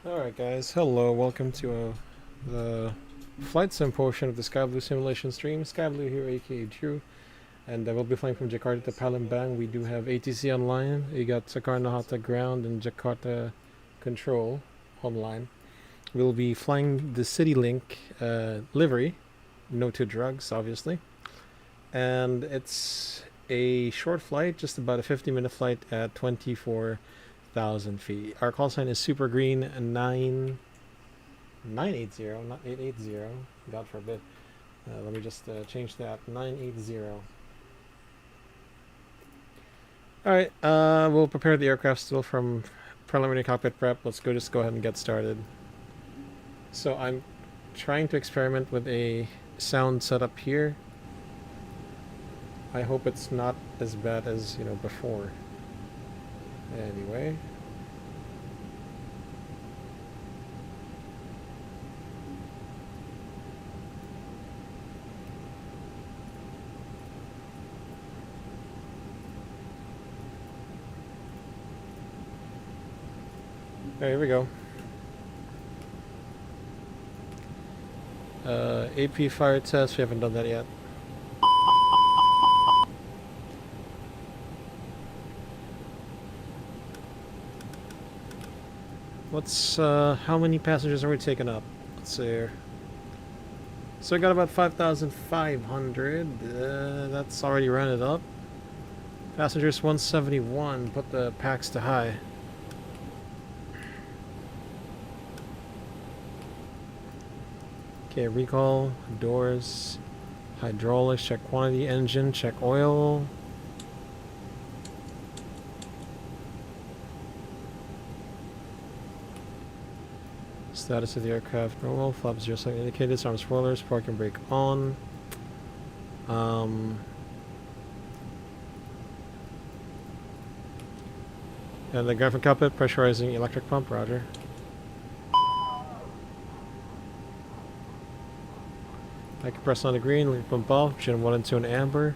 Alright guys, hello, welcome to the flight sim portion of the SkyBloo simulation stream. SkyBloo here, aka Drew, and we'll be flying from Jakarta to Palembang. We do have ATC online, we got Jakarta ground and Jakarta control online. We'll be flying the CityLink livery, no to drugs obviously, and it's a short flight, just about a 50-minute flight at 24,000 feet. Our call sign is Super Green 980, not 880. God forbid. Let me just change that. 980. Alright, we'll prepare the aircraft still from preliminary cockpit prep. Let's just go ahead and get started. So I'm trying to experiment with a sound setup here. I hope it's not as bad as, before. Anyway. There, here we go. AP fire test, we haven't done that yet. What's, how many passengers are we taking up? Let's see here. So I got about 5,500. That's already rounded up. Passengers 171. Put the packs to high. Okay, recall, doors, hydraulics, check quantity, engine, check oil. Status of the aircraft normal, flaps 0 second indicated, arm spoilers, parking brake on. And the ground from cockpit, pressurizing electric pump, roger. I can press on the green, leave pump off, gen 1 and 2 in amber.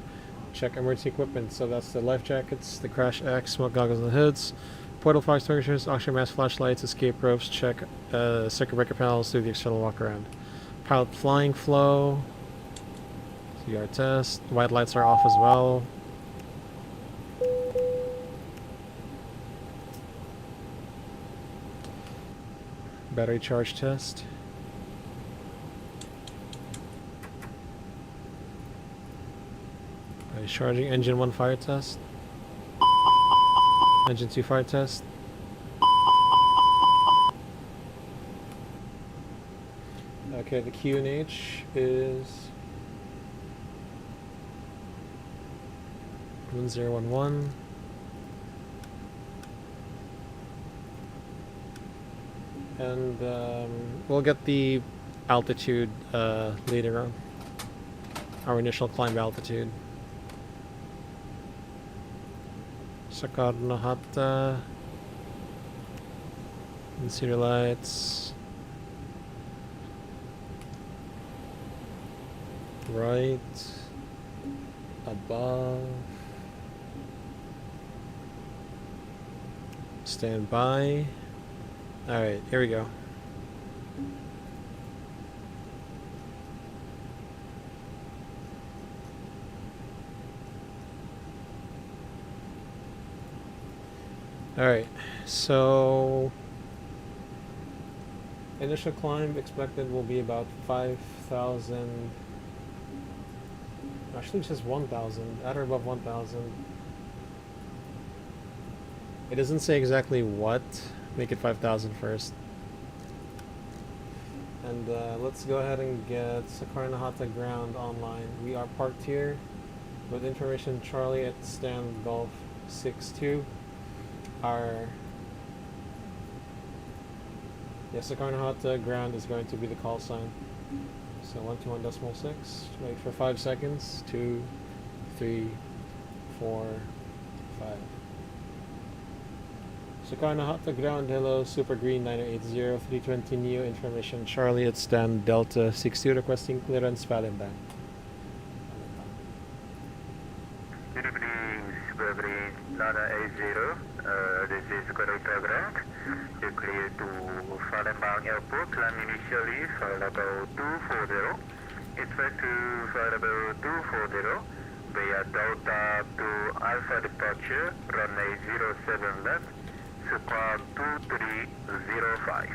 Check emergency equipment, so that's the life jackets, the crash X, smoke goggles and hoods. Portal fire extinguishers, oxygen mask, flashlights, escape ropes, check circuit breaker panels through the external walk around. Pilot flying flow, CR test, white lights are off as well. Battery charge test. Battery charging, engine 1 fire test. Engine 2 fire test. Okay, the QNH is 1011. And we'll get the altitude later on. Our initial climb altitude. Jakarta, interior lights, right, above, stand by. Alright, here we go. Alright, so initial climb expected will be about 5,000. Actually, it says 1,000, at or above 1,000. It doesn't say exactly what. Make it 5,000 first. And let's go ahead and get Jakarta ground online. We are parked here with information Charlie at stand Golf 62. Our Jakarta ground is going to be the call sign. So 121.6. Wait for 5 seconds. 2, 3, 4, 5. Jakarta ground, hello, Super Green 980, 320neo, information Charlie at stand Delta 62, requesting clearance Palembang. Good evening, Super Green Lada 80. This is Jakarta ground. You clear to Palembang Airport, land initially flight level 240. Expect to flight level 240 via Delta to Alpha departure, runway 07 left, squawk 2305.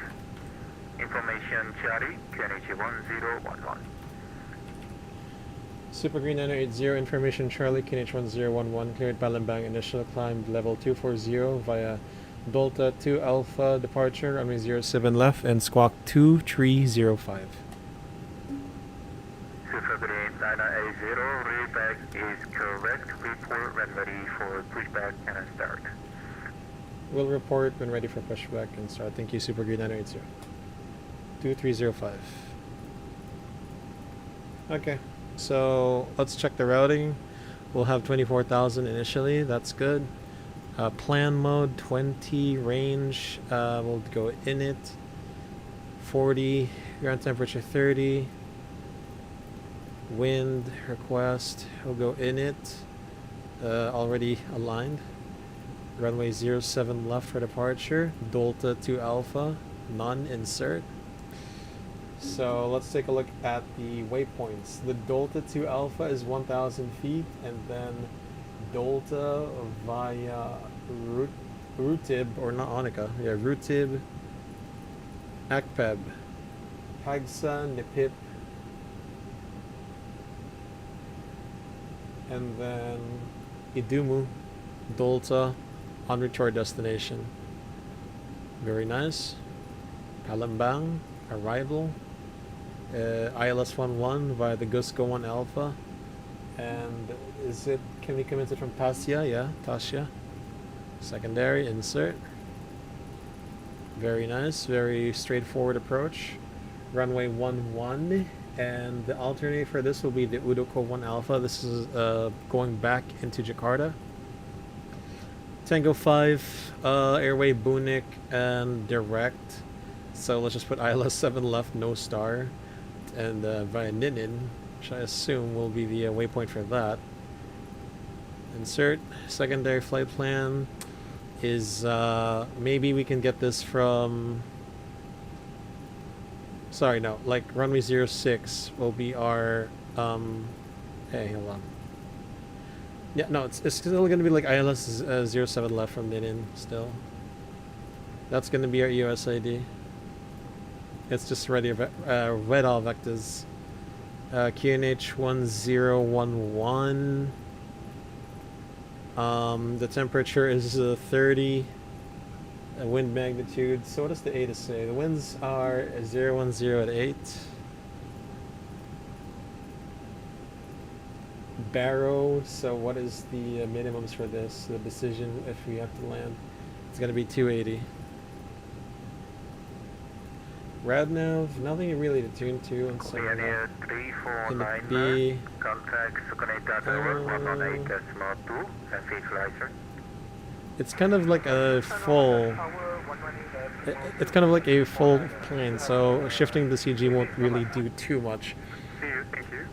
Information Charlie, QNH 1011. Super Green 980, information Charlie, KNH1011, cleared Palembang, initial climb level 240 via Delta 2 Alpha departure, runway 07 left, and squawk 2305. Super Green 980, readback is correct. Report when ready for pushback and start. We'll report when ready for pushback and start. Thank you, Super Green 980. 2305. Okay. So let's check the routing. We'll have 24,000 initially. That's good. Plan mode 20, range. We'll go in it. 40, ground temperature 30. Wind request. We'll go in it. Already aligned. Runway 07 left for departure. Delta 2 Alpha. None insert. So let's take a look at the waypoints. The Delta 2 Alpha is 1,000 feet, and then Delta via Rutib, or not Onica, yeah, Rutib, Akpeb, Hagsa, Nipip, and then Idumu, Delta, en route to our destination. Very nice. Palembang, arrival. ILS-11 via the Gusco 1 Alpha. And can we commence it from Tasya? Yeah, Tasya. Secondary, insert. Very nice, very straightforward approach. Runway 11, and the alternate for this will be the Udoko 1 Alpha. This is going back into Jakarta. Tango 5, airway Bunik, and direct. So let's just put ILS-7 left, no star. And via Ninin, which I assume will be the waypoint for that. Insert. Secondary flight plan is maybe we can get this from, sorry, no, like runway 06 will be our hey, hold on. Yeah, no, it's still gonna be like ILS 07 left from Ninin still. That's gonna be our EOS ID. It's just ready, read all vectors. QNH 1011. The temperature is 30. Wind magnitude. So what does the ATA say? The winds are 010 at 8. Barrow. So what is the minimums for this? The decision if we have to land. It's gonna be 280. Radnav, nothing really to tune to, and so Clear near 3499, contact Sukuneta Tower 118.2, and fifth license. It's kind of like a full, it's kind of like a full plane, so shifting the CG won't really do too much. See you, thank you.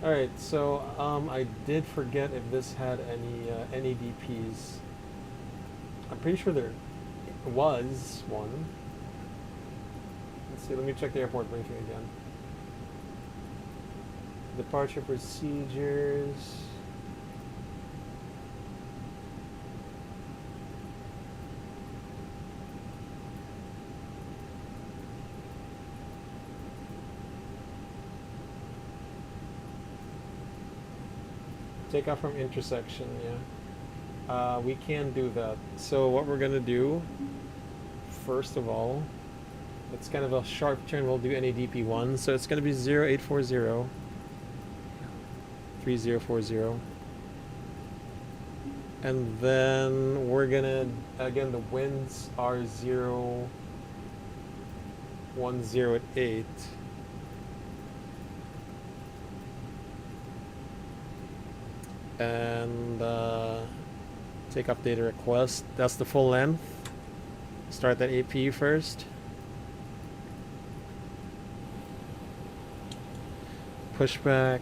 Alright, so I did forget if this had any NADPs. I'm pretty sure there was one. Let's see, let me check the airport briefing again. Departure procedures. Take off from intersection, yeah. We can do that. So what we're gonna do, first of all, it's kind of a sharp turn. We'll do NADP1, so it's gonna be 0840 3040, and then we're gonna, again, the winds are 010 at 8. And take up data request. That's the full length. Start that AP first. Pushback.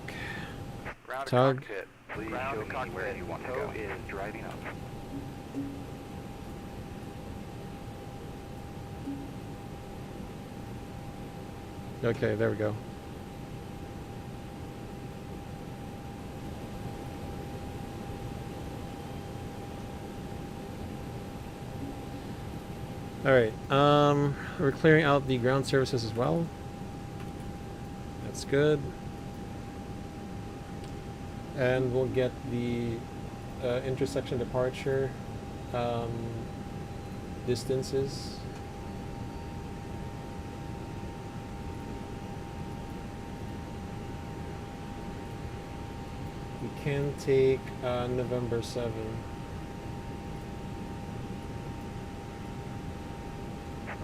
Tug. Please show me where you want to go. Is driving up. Okay, there we go. Alright, we're clearing out the ground services as well. That's good. And we'll get the intersection departure distances. We can take November 7.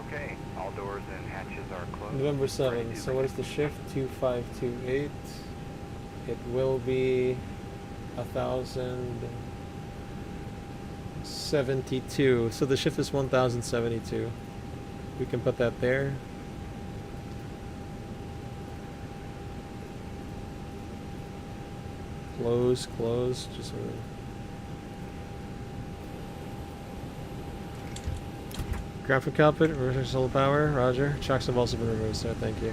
Okay, all doors and hatches are closed. November 7. So what is the shift? 2528. It will be 1,072. So the shift is 1,072. We can put that there. Close, close. Just graphic output, reverse solar power, roger. Chocks have also been removed, so thank you.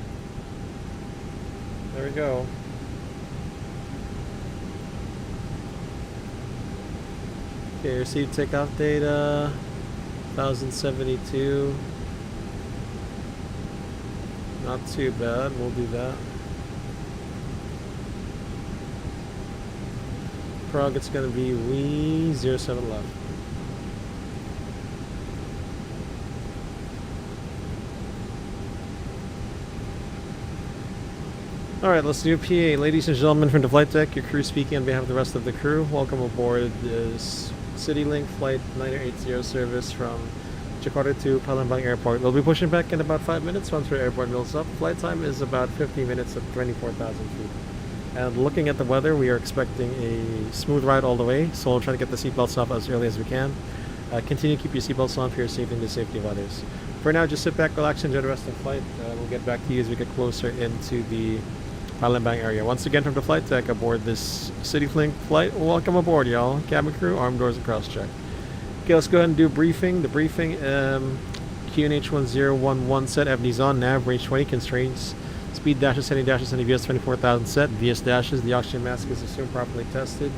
There we go. Okay, received takeoff data, 1,072. Not too bad, we'll do that. Prague, it's going to be WIII-07 left. Alright, let's do a PA. Ladies and gentlemen from the flight deck, your crew speaking on behalf of the rest of the crew. Welcome aboard this CityLink Flight 980 service from Jakarta to Palembang Airport. We'll be pushing back in about 5 minutes once our airport builds up. Flight time is about 15 minutes at 24,000 feet. And looking at the weather, we are expecting a smooth ride all the way, so we'll try to get the seatbelts off as early as we can. Continue to keep your seatbelts on for your safety and the safety of others. For now, just sit back, relax, and enjoy the rest of the flight. We'll get back to you as we get closer into the Palembang area. Once again from the flight deck aboard this CityLink flight, welcome aboard, y'all. Cabin crew, armed doors and cross-check. Okay, let's go ahead and do a briefing. The briefing, QNH1011 set, FD's on, nav, range 20, constraints, speed dashes, heading dashes, and VS 24,000 set, VS dashes, the oxygen mask is assumed properly tested.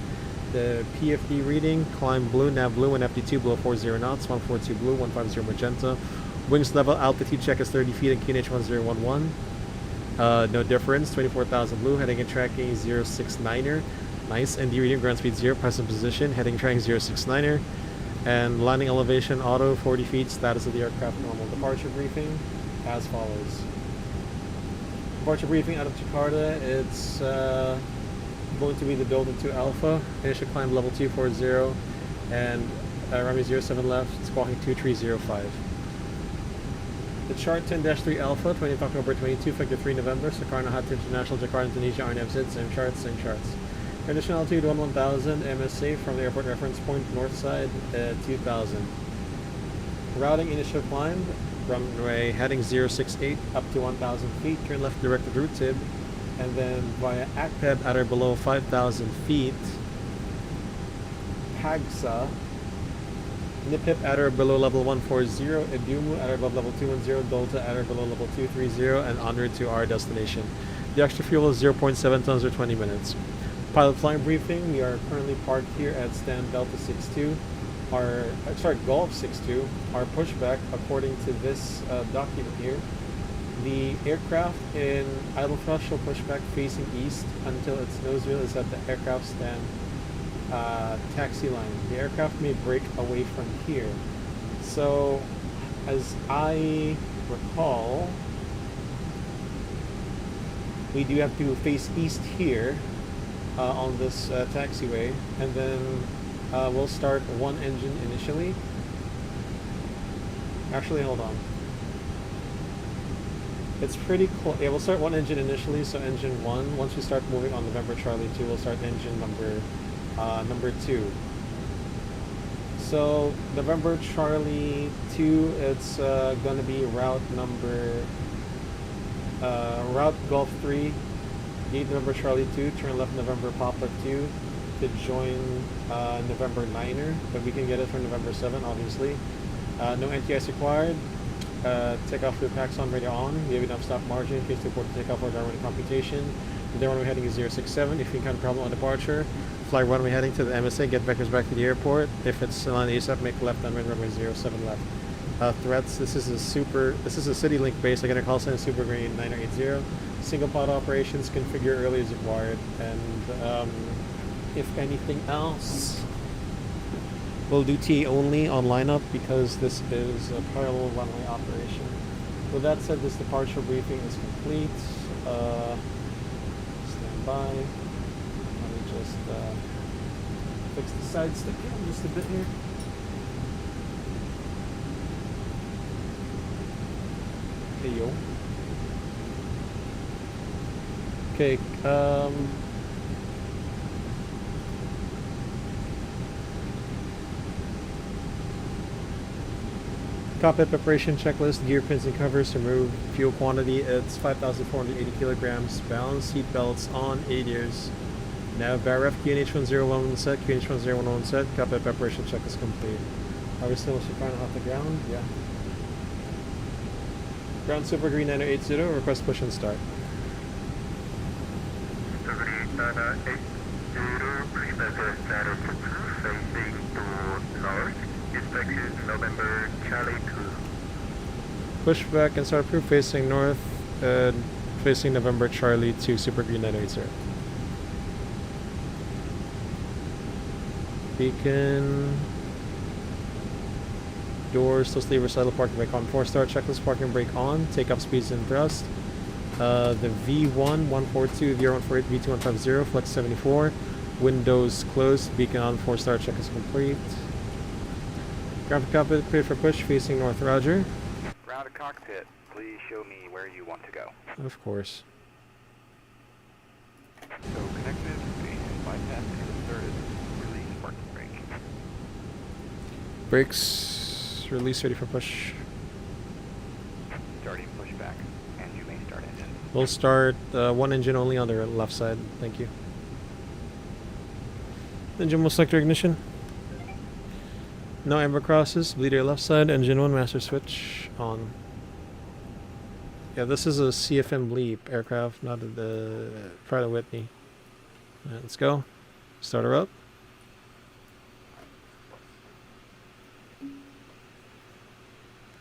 The PFD reading, climb blue, nav blue, and FD2 below 40 knots, 142 blue, 150 magenta. Wings level, altitude check is 30 feet at QNH1011. No difference, 24,000 blue, heading and tracking 069er. Nice, ND reading, ground speed 0, present position, heading tracking 069er. And landing elevation auto, 40 feet, status of the aircraft normal. Departure briefing as follows. Departure briefing out of Jakarta, it's going to be the Delta 2 Alpha, initial climb level 240, and runway 07 left, squawking 2305. The chart 10-3 Alpha, 20th October 22, effective 3 November, Soekarno Hatta International, Jakarta, Indonesia, RNFZ, same charts, same charts. Condition altitude 11,000, MSA from the airport reference point, north side, 2,000. Routing initial climb, runway heading 068 up to 1,000 feet, turn left directed route tib, and then via ACPEB at or below 5,000 feet, Pagsa, Nipip at or below level 140, Edumu at or above level 210, Dolta at or below level 230, and en route to our destination. The extra fuel is 0.7 tons or 20 minutes. Pilot flying briefing, we are currently parked here at stand Delta 62. Golf 62, our pushback, according to this document here, the aircraft in idle thrust will push back facing east until its nose wheel is at the aircraft stand taxi line. The aircraft may break away from here. So, as I recall, we do have to face east here on this taxiway, and then we'll start one engine initially. Actually, hold on. It's pretty cool. Yeah, we'll start one engine initially, so engine 1. Once we start moving on November Charlie 2, we'll start engine number 2. So November Charlie 2, it's gonna be route Golf 3, gate November Charlie 2, turn left November Papa 2 to join November 9er, but we can get it for November 7, obviously. No NTS required. Takeoff with packs on, radio on. We have enough stop margin in case to report the takeoff or runway computation. The runway heading is 067. If you encounter a problem on departure, fly runway heading to the MSA, get vectors back to the airport. If it's still on ASAP, make left on runway 07 left. Threats, this is a CityLink base. I get a call sign Super Green 980. Single pod operations, configure early as required. And if anything else, we'll do TA only on lineup because this is a parallel runway operation. With that said, this departure briefing is complete. Stand by. Let me just fix the side stick cam just a bit here. Hey yo. Okay, cockpit preparation checklist, gear pins and covers to remove fuel quantity. It's 5,480 kilograms. Balance, seat belts on, 8 years. Nav BARF, QNH101 set, QNH101 set. Cockpit preparation check is complete. Are we still off the ground? Yeah. Ground Super Green 980, request push and start. Super Green 980, pre-measure status facing to north. Inspection November Charlie 2. Push back and start approved facing north, facing November Charlie 2, Super Green 980. Beacon. Doors, still lever sidle parking brake on. 4-star checklist, parking brake on. Take off speeds and thrust. The V1, 142, V148, V2150, flex 74. Windows closed, beacon on, 4-star checklist complete. Graphic cockpit cleared for push, facing north, roger. Ground to cockpit, please show me where you want to go. Of course. So connected, and bypass is inserted. Release parking brake. Brakes. Release, ready for push. Starting pushback, and you may start engine. We'll start one engine only on the left side. Thank you. Engine will select ignition. No amber crosses. Bleeder left side. Engine 1 master switch on. Yeah, this is a CFM Bleep aircraft, not the Pratt & Whitney. Right, let's go. Start her up.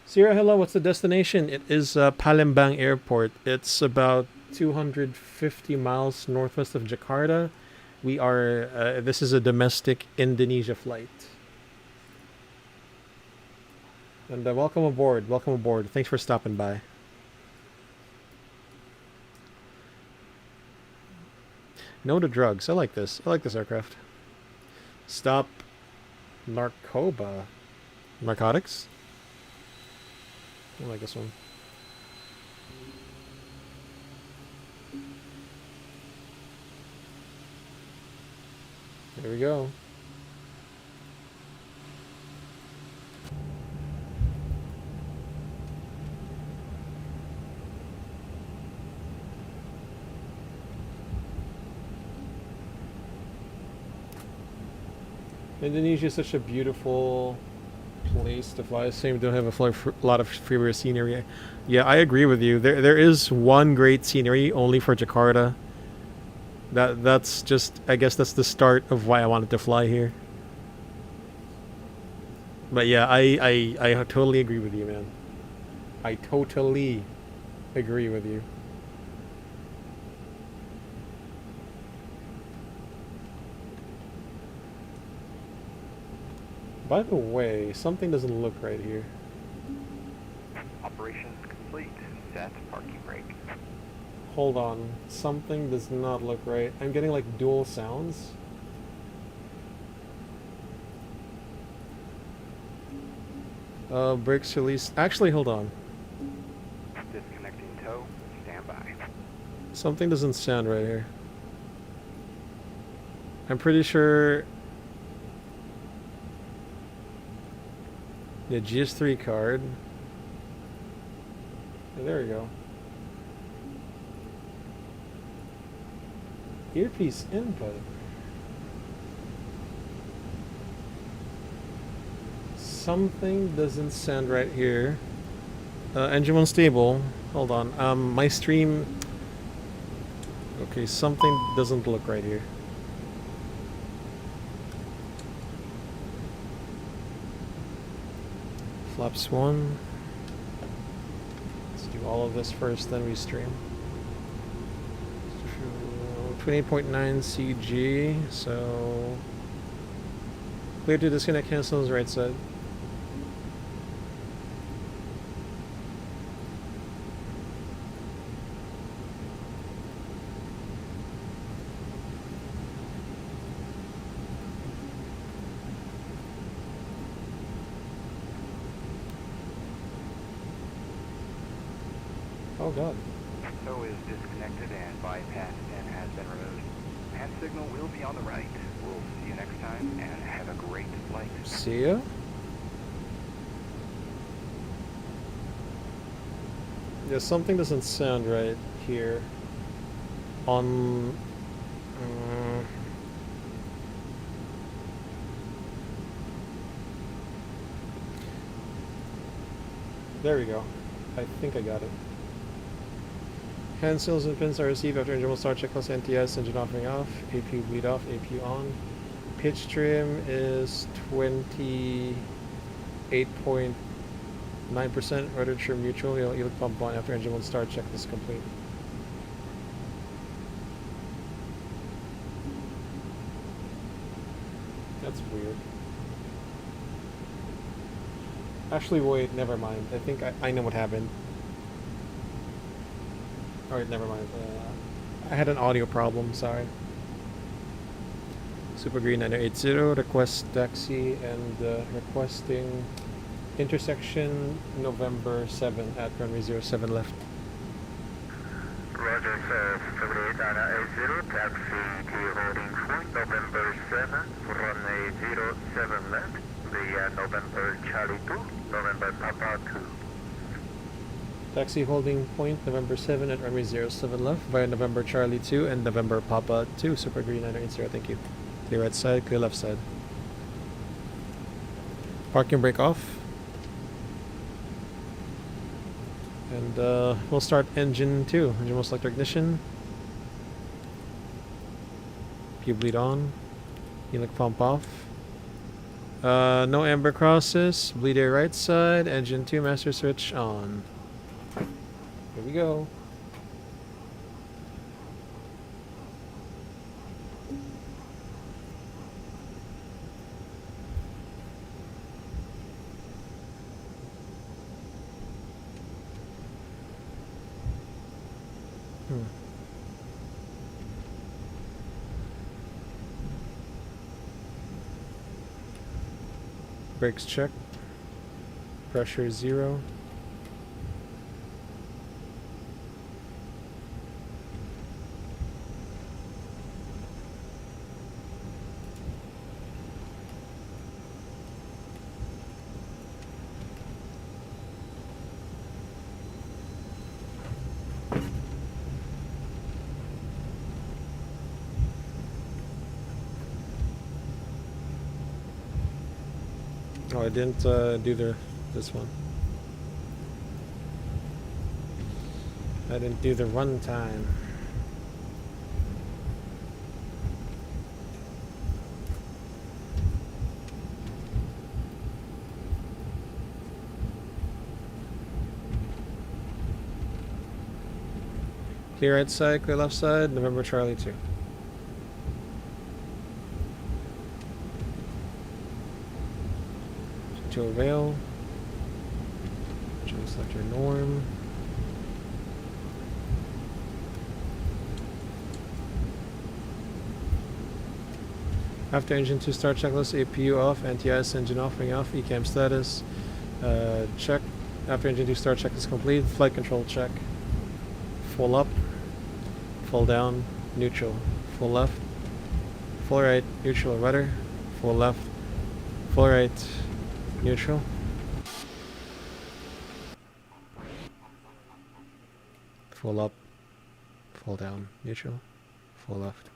Sierra, hello, what's the destination? It is Palembang Airport. It's about 250 miles northwest of Jakarta. We are, this is a domestic Indonesia flight. And welcome aboard, welcome aboard. Thanks for stopping by. No to drugs. I like this. I like this aircraft. Stop Narcoba. Narcotics? I like this one. There we go. Indonesia is such a beautiful place to fly. Same, we don't have a lot of freeway scenery. Yeah, I agree with you. There is one great scenery only for Jakarta. That's just, I guess that's the start of why I wanted to fly here. But yeah, I totally agree with you, man. I totally agree with you. By the way, something doesn't look right here. Operations complete. Set parking brake. Hold on. Something does not look right. I'm getting like dual sounds. Brakes released. Actually, hold on. Disconnecting tow. Stand by. Something doesn't sound right here. I'm pretty sure... Yeah, GS3 card. Yeah, there we go. Earpiece input. Something doesn't sound right here. Engine 1 stable. Hold on. My stream... Okay, something doesn't look right here. Flaps 1. Let's do all of this first, then we stream. 28.9 CG, so... Clear to disconnect cancels right side. Oh god. So is disconnected and bypassed and has been removed. Hand signal will be on the right. We'll see you next time and have a great flight. See ya. Yeah, something doesn't sound right here. On... there we go. I think I got it. Hand seals and pins are received after engine will start checklist NTS, engine offering off, APU bleed off, APU on. Pitch trim is 28.9%, rudder trim neutral, elic pump on after engine will start checklist complete. That's weird. Actually, wait, never mind. I think I know what happened. Alright, never mind. I had an audio problem, sorry. Super Green 980, request taxi and requesting intersection November 7 at runway 07 left. Roger, sir. Super Green 980, taxi to holding point November 7, runway 07 left, via November Charlie 2, November Papa 2. Taxi holding point November 7 at runway 07 left via November Charlie 2 and November Papa 2. Super Green 980, thank you. Clear right side, clear left side. Parking brake off. And we'll start engine 2. Engine will select ignition. P bleed on. Elic pump off. No amber crosses. Bleed air right side. Engine 2 master switch on. Here we go. Brakes check. Pressure 0. Oh, I didn't do this one. I didn't do the run time. Clear right side, clear left side, November Charlie 2. To avail. Choose selector norm. After engine 2 start checklist, APU off, NTS engine off, ring off, ECAM status. Check. After engine 2 start checklist complete, flight control check. Full up, full down, neutral, full left, full right, neutral, rudder, full left, full right, neutral. Full up, full down, neutral, full left,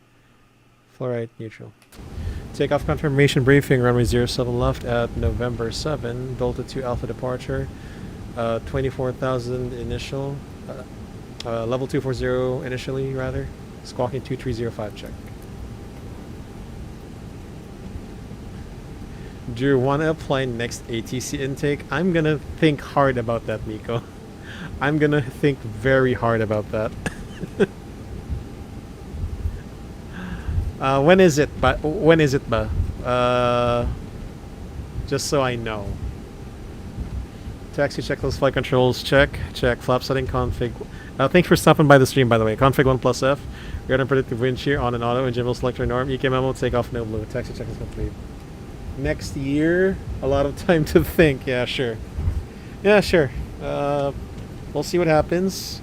full right, neutral. Takeoff confirmation briefing, runway 07 left at November 7, Delta 2 Alpha departure. 24,000 initial. Level 240 initially, rather. Squawking 2305 check. Do you want to apply next ATC intake? I'm gonna think hard about that, Miko. I'm gonna think very hard about that. When is it? When is it, ba? Just so I know. Taxi checklist, flight controls, check. Flap setting, config. Thanks for stopping by the stream, by the way. Config 1+F. Regard and predictive wind shear on an auto. Engine will select your norm. EK memo, take off, no blue. Taxi checklist complete. Next year, a lot of time to think. Yeah, sure. Yeah, sure. We'll see what happens.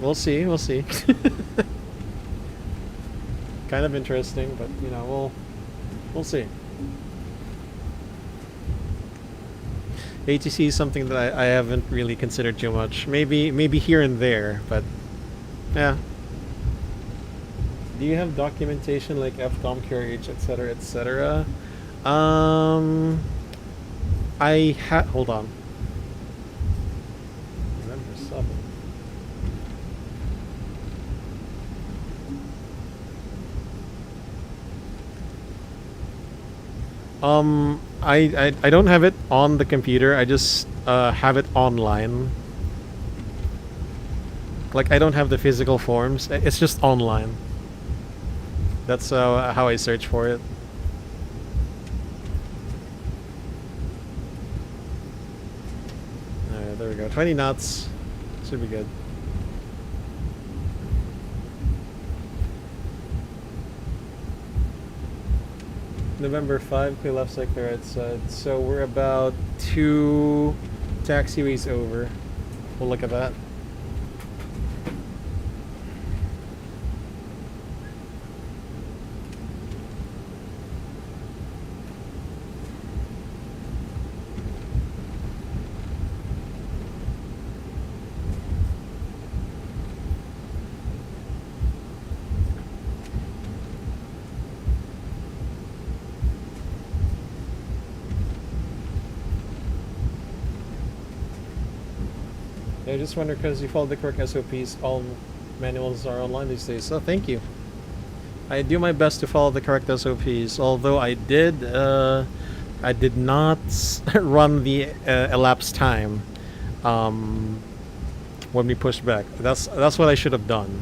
We'll see. Kind of interesting, but you know, we'll see. ATC is something that I haven't really considered too much. Maybe here and there, but yeah. Do you have documentation like FCOM, QRH, etc., etc.? Hold on. November 7. I don't have it on the computer. I just have it online. Like, I don't have the physical forms. It's just online. That's how I search for it. Alright, there we go. 20 knots. Should be good. November 5, clear left side, clear right side. So we're about 2 taxiways over. We'll look at that. I just wonder because you follow the correct SOPs, all manuals are online these days. So thank you. I do my best to follow the correct SOPs. Although I did not run the elapsed time when we pushed back. That's what I should have done.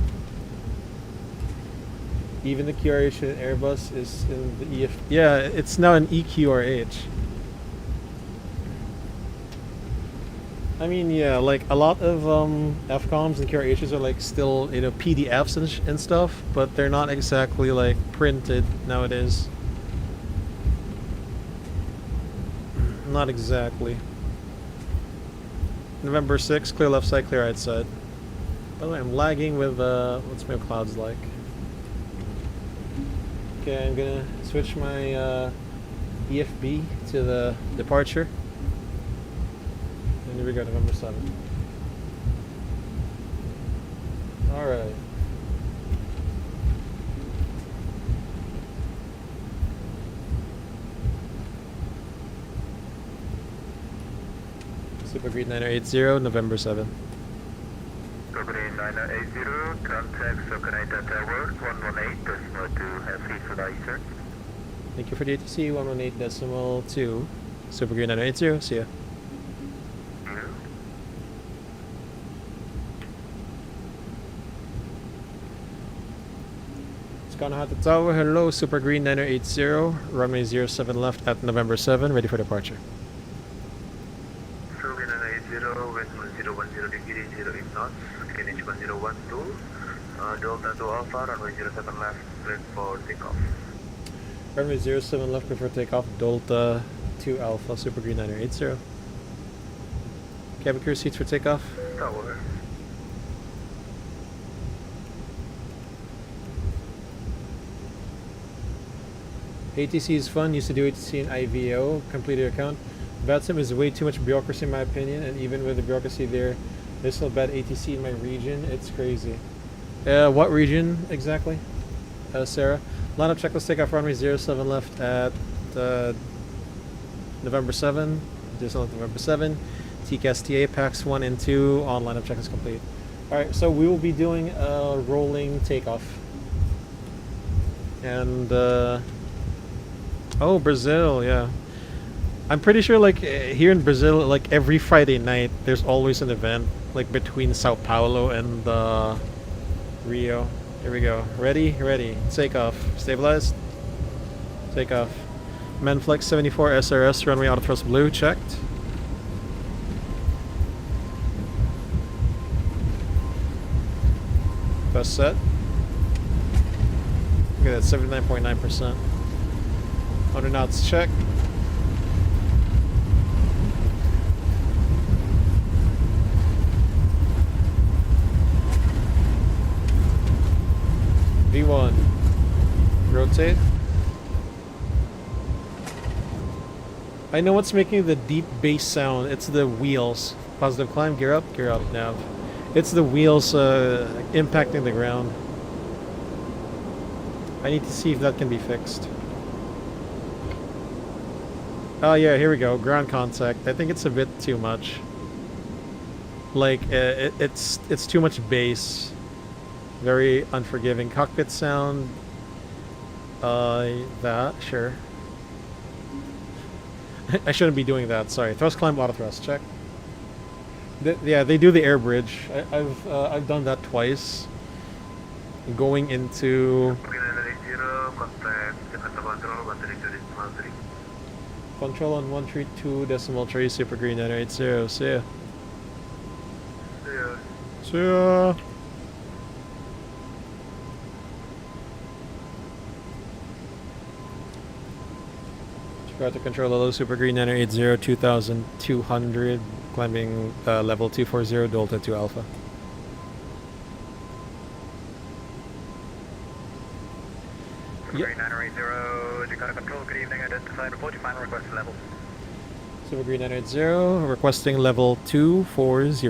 Even the QRH in Airbus is in the EF. Yeah, it's now an EQRH. I mean, yeah, like a lot of FCOMs and QRHs are like still, you know, PDFs and stuff, but they're not exactly like printed nowadays. Not exactly. November 6, clear left side, clear right side. By the way, I'm lagging with what's my clouds like? Okay, I'm gonna switch my EFB to the departure. And here we go, November 7th. Alright. Super Green 9080, November 7th. Super Green 9080, contact Sokanita Tower 118.2, have visualizer. Thank you for the ATC 118.2. Super Green 9080, see ya. Kanahata Tower, hello, Super Green 9080, runway 07 left at November 7, ready for departure. Super Green 980, wind 1010 degree, 0 in knots, KNH 1012, Delta 2 Alpha, runway 07 left, cleared for takeoff. Runway 07 left, cleared for takeoff, Delta 2 Alpha, Super Green 9080. Cabin crew seats for takeoff. Tower. ATC is fun, used to do ATC in IVO, completed account. VATSIM is way too much bureaucracy in my opinion, and even with the bureaucracy there, there's still bad ATC in my region. It's crazy. What region exactly? Sarah? Line up checklist takeoff runway 07 left at November 7. Just on November 7. TCAS-TA packs 1 and 2 on lineup check is complete. Alright, so we will be doing a rolling takeoff. And, oh, Brazil, yeah. I'm pretty sure, like, here in Brazil, like, every Friday night, there's always an event, like, between Sao Paulo and, Rio. Here we go. Ready? Ready. Take off. Stabilized. Take off. Manflex 74 SRS, runway auto thrust blue, checked. Bus set. Look at that, 79.9%. 100 knots, check. V1. Rotate. I know what's making the deep bass sound. It's the wheels. Positive climb, gear up, nav. It's the wheels impacting the ground. I need to see if that can be fixed. Oh yeah, here we go. Ground contact. I think it's a bit too much. Like it's too much bass. Very unforgiving. Cockpit sound. That sure. I shouldn't be doing that. Sorry. Thrust climb, auto thrust. Check. Yeah, they do the air bridge. I've done that twice. Going into control on 132.3 Super Green 980. See ya. See ya. Jakarta control hello Super Green 980 2200 climbing level 240 Delta 2 Alpha. Super Green 980, Jakarta control, good evening, identified, report your final request level. Super Green 980, requesting level 240.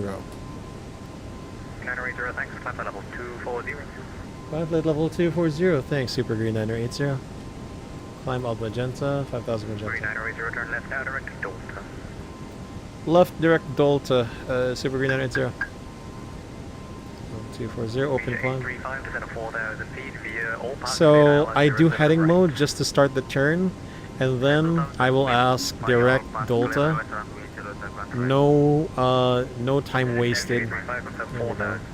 980, thanks, climb flight level 240. Climb flight level 240, thanks Super Green 980. Climb alt magenta, 5000 magenta. Super Green 980, turn left now, direct Delta. Left direct Delta, Super Green 980. 240, open climb. So I do heading mode just to start the turn, and then I will ask direct Delta. No, no time wasted.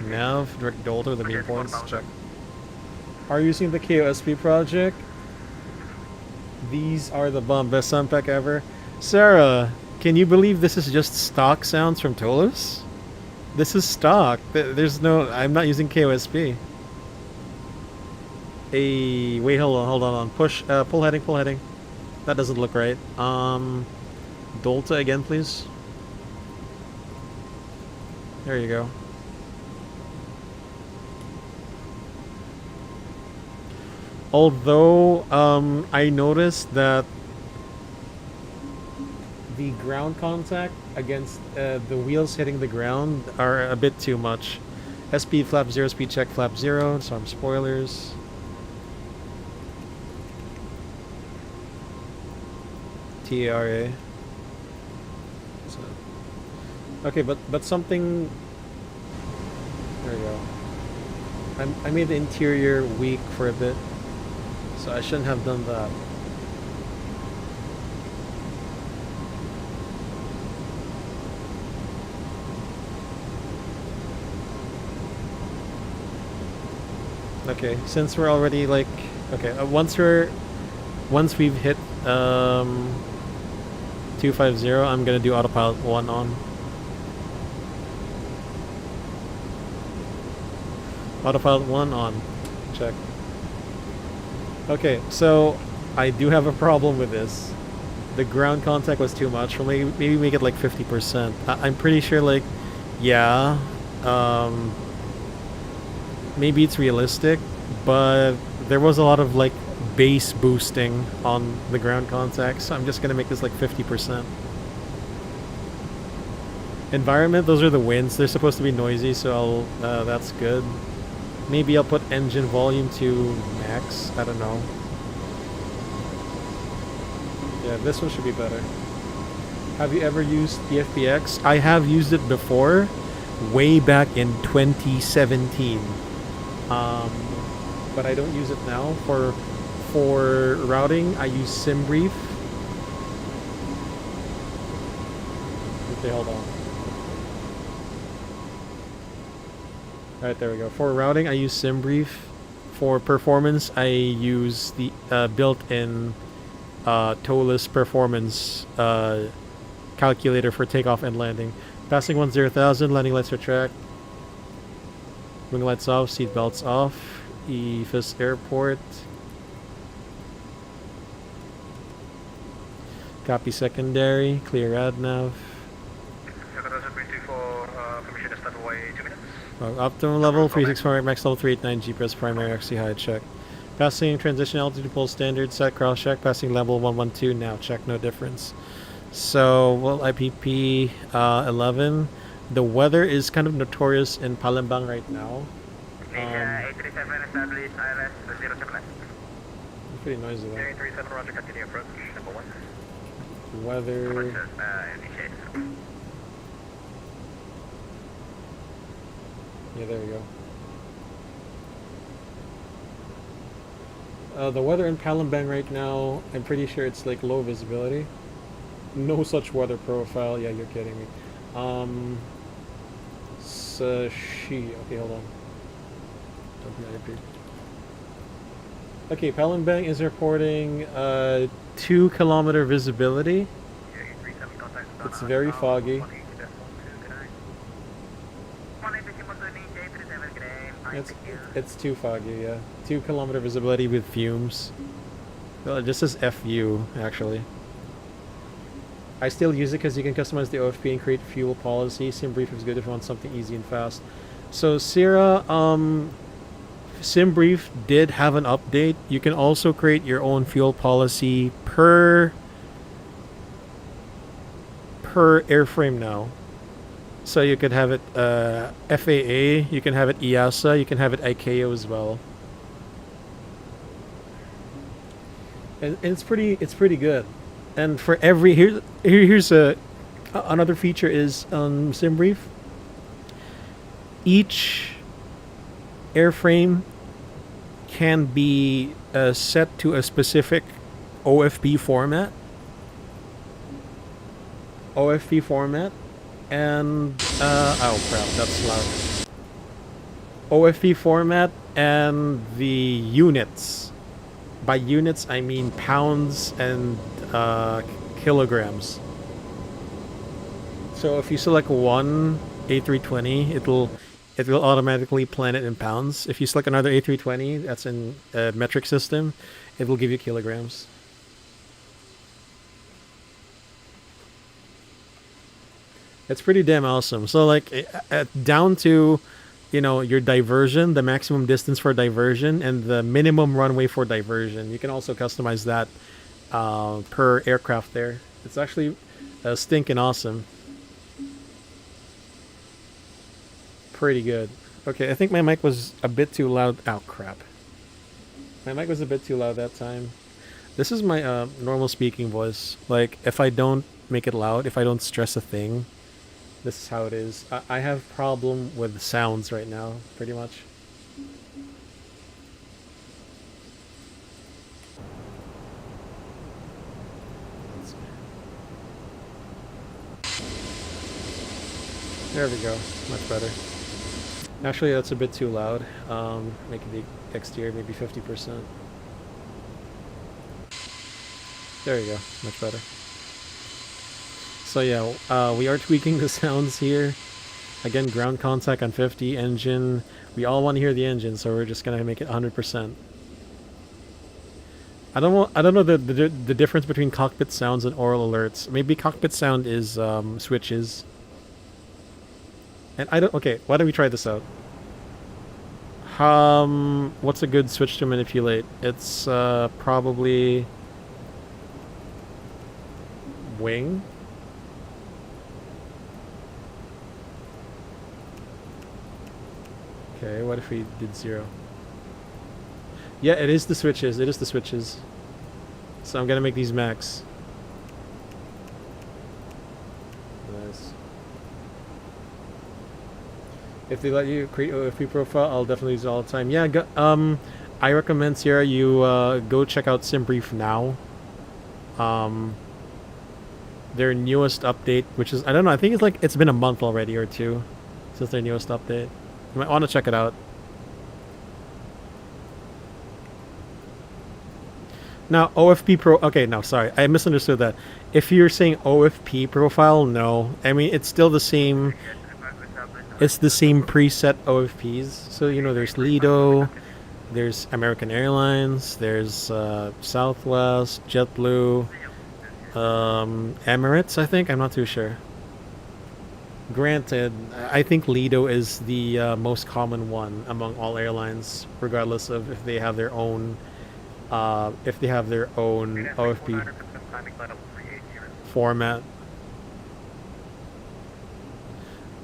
Nav, direct Delta, the main points, check. Are you using the KOSP project? These are the best sound pack ever. Sarah, can you believe this is just stock sounds from Toulouse? This is stock. There's no... I'm not using KOSP. Hey, wait, hold on. Push, pull heading. That doesn't look right. Delta again, please. There you go. Although, I noticed that the ground contact against the wheels hitting the ground are a bit too much. SP flap 0, speed check flap 0, some spoilers. TARA. So, okay, but something... There we go. I made the interior weak for a bit, so I shouldn't have done that. Okay, since we're already like, okay, once we've hit 250, I'm gonna do autopilot 1 on. Autopilot 1 on. Check. Okay, so I do have a problem with this. The ground contact was too much. Or maybe make it like 50%. I'm pretty sure, like, yeah, maybe it's realistic, but there was a lot of like bass boosting on the ground contact, so I'm just gonna make this like 50%. Environment, those are the winds. They're supposed to be noisy, so I'll that's good. Maybe I'll put engine volume to max. I don't know. Yeah, this one should be better. Have you ever used PFPX? I have used it before, way back in 2017. But I don't use it now. For routing, I use SimBrief. Okay, hold on. Alright, there we go. For routing, I use SimBrief. For performance, I use the built-in TOLUS performance calculator for takeoff and landing. Passing 10,000, landing lights are tracked. Wing lights off, seat belts off. EFIS Airport. Copy secondary, clear AdNav. Optimum level 364, max level 389, GPS primary XC high check. Passing transition altitude pole standard set cross check. Passing level 112 now check, no difference. So, well, IPP 11. The weather is kind of notorious in Palembang right now. A320 established ILS 07 It's pretty noisy though. 37 Roger, continue approach, number 1. Weather. Initiate. Yeah, there we go. The weather in Palembang right now, I'm pretty sure it's like low visibility. No such weather profile. Yeah, you're kidding me. Okay, hold on. Okay, Palembang is reporting 2-kilometer visibility. It's very foggy. It's too foggy, yeah. 2-kilometer visibility with fumes. Well, it just says FU, actually. I still use it because you can customize the OFP and create fuel policy. SimBrief is good if you want something easy and fast. So, Sierra, SimBrief did have an update. You can also create your own fuel policy per airframe now. So you could have it FAA, you can have it EASA, you can have it ICAO as well. And it's pretty good. And for every here's another feature is SimBrief. Each airframe can be set to a specific OFP format. And oh crap, that's loud. OFP format and the units. By units, I mean pounds and kilograms. So if you select one A320, it will automatically plan it in pounds. If you select another A320, that's in a metric system, it will give you kilograms. It's pretty damn awesome. So like down to, you know, your diversion, the maximum distance for diversion, and the minimum runway for diversion. You can also customize that per aircraft there. It's actually stinking awesome. Pretty good. Okay, I think my mic was a bit too loud. Oh, crap. My mic was a bit too loud that time. This is my normal speaking voice. Like, if I don't make it loud, if I don't stress a thing, this is how it is. I have problem with sounds right now, pretty much. There we go. Much better. Actually, that's a bit too loud. Make the exterior maybe 50%. There you go. Much better. So yeah, we are tweaking the sounds here. Again, ground contact on 50, engine. We all want to hear the engine, so we're just gonna make it 100%. I don't know the difference between cockpit sounds and oral alerts. Maybe cockpit sound is switches. And okay, why don't we try this out? What's a good switch to manipulate? It's probably wing. Okay, what if we did 0? Yeah, it is the switches. It is the switches. So I'm gonna make these max. If they let you create OFP profile, I'll definitely use it all the time. Yeah, I recommend, Sierra, you go check out SimBrief now. Their newest update, which is, I don't know, I think it's been a month already or two since their newest update. You might want to check it out. Now, OFP Pro... Okay, no, sorry. I misunderstood that. If you're saying OFP profile, no. I mean, it's still the same... It's the same preset OFPs. So, you know, there's Lido, there's American Airlines, there's Southwest, JetBlue, Emirates, I think. I'm not too sure. Granted, I think Lido is the most common one among all airlines, regardless of if they have their own... OFP format.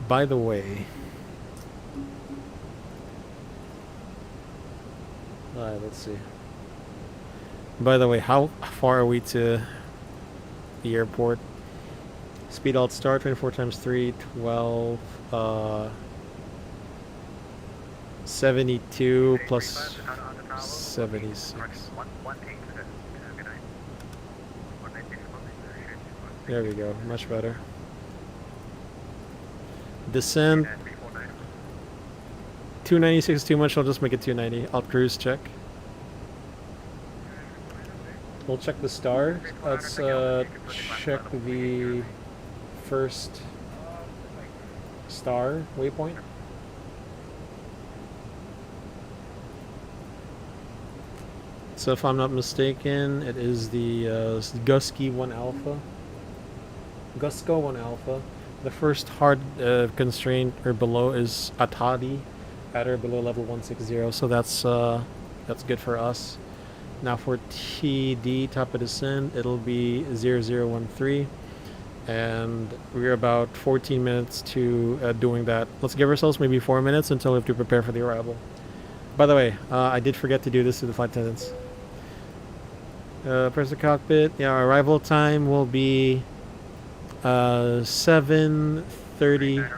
By the way, let's see. By the way, how far are we to the airport? Speed alt start 24 times 3, 12, 72 plus 76. There we go, much better. Descent 296 is too much, I'll just make it 290. I'll cruise check. We'll check the star. Let's check the first star waypoint. So if I'm not mistaken, it is the Gusky 1 Alpha. Gusco 1 Alpha. The first hard constraint or below is Atadi, at or below level 160. So that's good for us. Now for TD, top of descent, it'll be 0013, and we're about 14 minutes to doing that. Let's give ourselves maybe 4 minutes until we have to prepare for the arrival. By the way, I did forget to do this to the flight attendants. Press the cockpit. Yeah, our arrival time will be 7:33.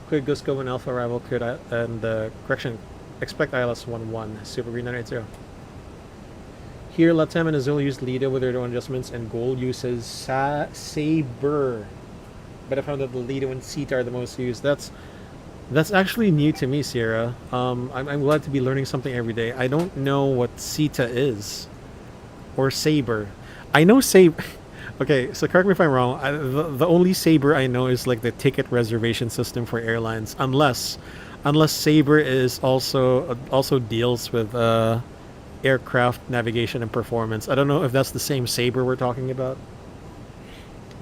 Clear Gusco 1 Alpha arrival cleared, and correction, expect ILS 11, Super Green 980. Here, Latam and Azul use Lido with their own adjustments, and Gold uses Sabre. But I found that the Lido and Sita are the most used. That's actually new to me, Sierra. I'm glad to be learning something every day. I don't know what Sita is, or Sabre. I know Sabre. Okay, so correct me if I'm wrong. The only Sabre I know is like the ticket reservation system for airlines, unless Sabre is also deals with aircraft navigation and performance. I don't know if that's the same Sabre we're talking about,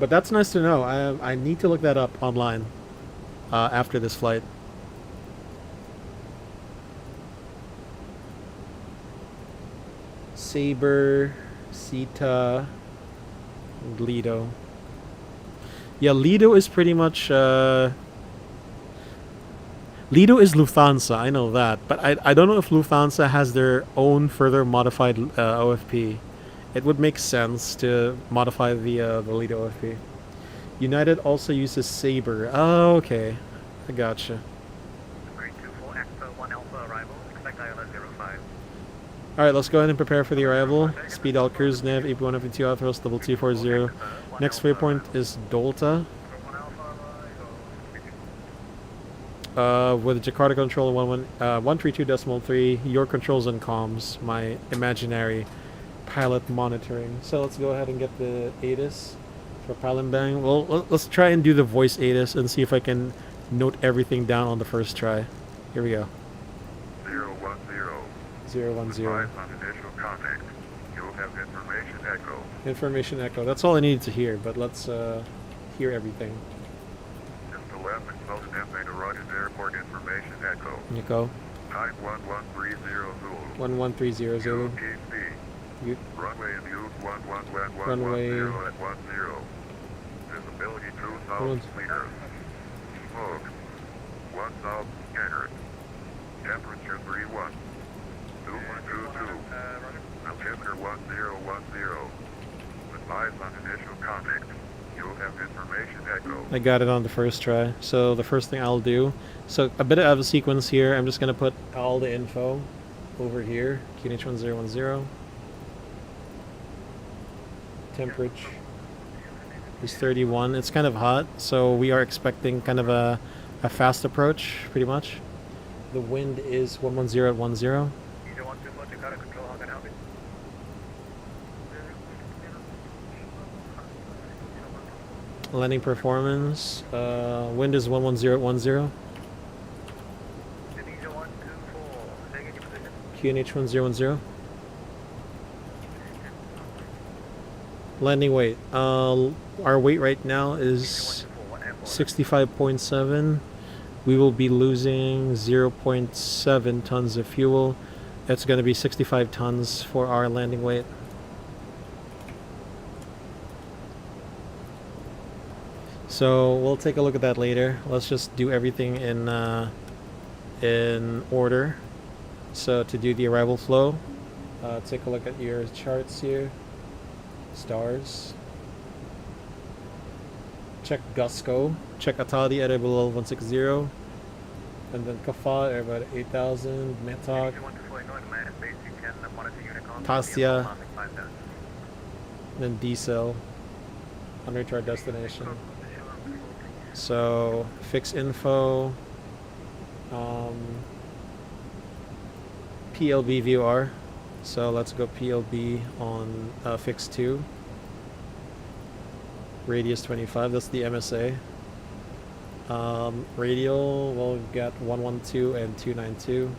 but that's nice to know. I need to look that up online after this flight. Sabre, Sita, Lido. Yeah, Lido is pretty much Lido is Lufthansa, I know that, but I don't know if Lufthansa has their own further modified OFP. It would make sense to modify the Lido OFP. United also uses Sabre. Oh, okay. I gotcha. Alright, let's go ahead and prepare for the arrival. Speed alt cruise nav, AP1 FP2 outthrows, level 240. Next waypoint is Dolta. With Jakarta control 132.3, your controls and comms, my imaginary pilot monitoring. So let's go ahead and get the ATIS for Palembang. Well, let's try and do the voice ATIS and see if I can note everything down on the first try. Here we go. 010. On initial contact. You'll have information echo. Information echo. That's all I needed to hear, but let's hear everything. Just to left, most campaign to run is airport information echo. Echo. Type 1130 Zulu. 1130 Zulu. UTC. Runway and use 1110 Runway. at 10. Visibility 2,000 meters. Smoke. 1,000 scattered. Temperature 31. 2.22. Altimeter 1010. Advise on initial contact. You'll have information echo. I got it on the first try. So the first thing I'll do, so a bit of a sequence here. I'm just gonna put all the info over here. QNH1010. Temperature is 31. It's kind of hot, so we are expecting kind of a fast approach, pretty much. The wind is 110 at 10. Jakarta control, how can I help you? Landing performance. Wind is 110 at 10. Indonesia 124, stay in your position. QNH 1010. Landing weight. Our weight right now is 65.7. We will be losing 0.7 tons of fuel. It's going to be 65 tons for our landing weight. So we'll take a look at that later. Let's just do everything in order. So to do the arrival flow, take a look at your charts here. Stars. Check Gusco. Check Atadi at below 160. And then Kafa at about 8,000. Metok. Tasya. Then D-Cell. Under to our destination. So fix info. PLB VOR. So let's go PLB on fix 2. Radius 25, that's the MSA. Radial, we'll get 112 and 292.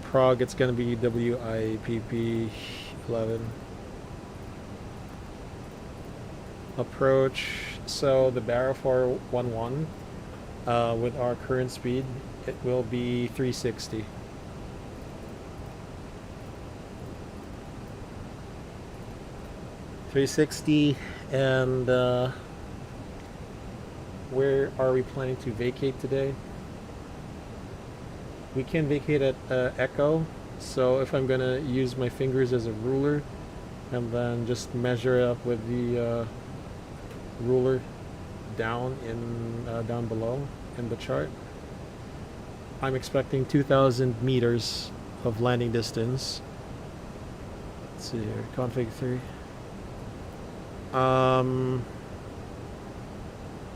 Prague, it's going to be WIIPP 11. Approach, so the barrel 411 with our current speed, it will be 360. And where are we planning to vacate today? We can vacate at Echo, so if I'm gonna use my fingers as a ruler and then just measure up with the ruler down below in the chart, I'm expecting 2,000 meters of landing distance. Let's see here, config 3.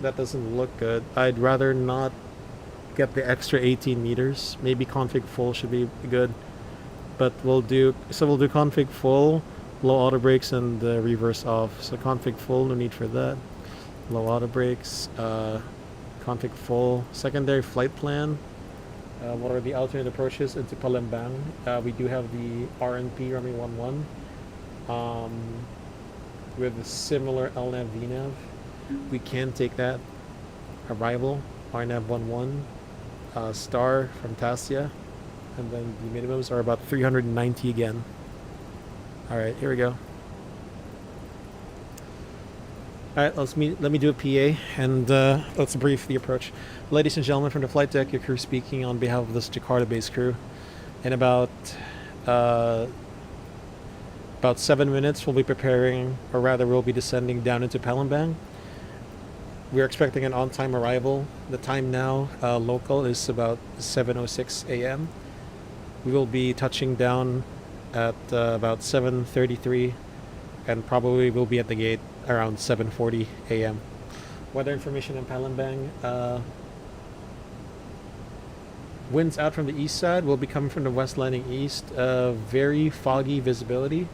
That doesn't look good. I'd rather not get the extra 18 meters. Maybe config full should be good. But we'll do config full, low auto brakes, and reverse off. So config full, no need for that. Low auto brakes, config full. Secondary flight plan. What are the alternate approaches into Palembang? We do have the RNP runway 11 with a similar LNAV VNAV. We can take that. Arrival RNAV 11 star from Tasya, and then the minimums are about 390 again. All right, here we go. All right, let me do a PA and let's brief the approach. Ladies and gentlemen, from the flight deck, your crew speaking on behalf of this Jakarta-based crew. In about 7 minutes, we'll be preparing, or rather, we'll be descending down into Palembang. We're expecting an on-time arrival. The time now, local, is about 7:06 a.m. We will be touching down at about 7:33, and probably will be at the gate around 7:40 a.m. Weather information in Palembang. Winds out from the east side will be coming from the west landing east. Very foggy visibility.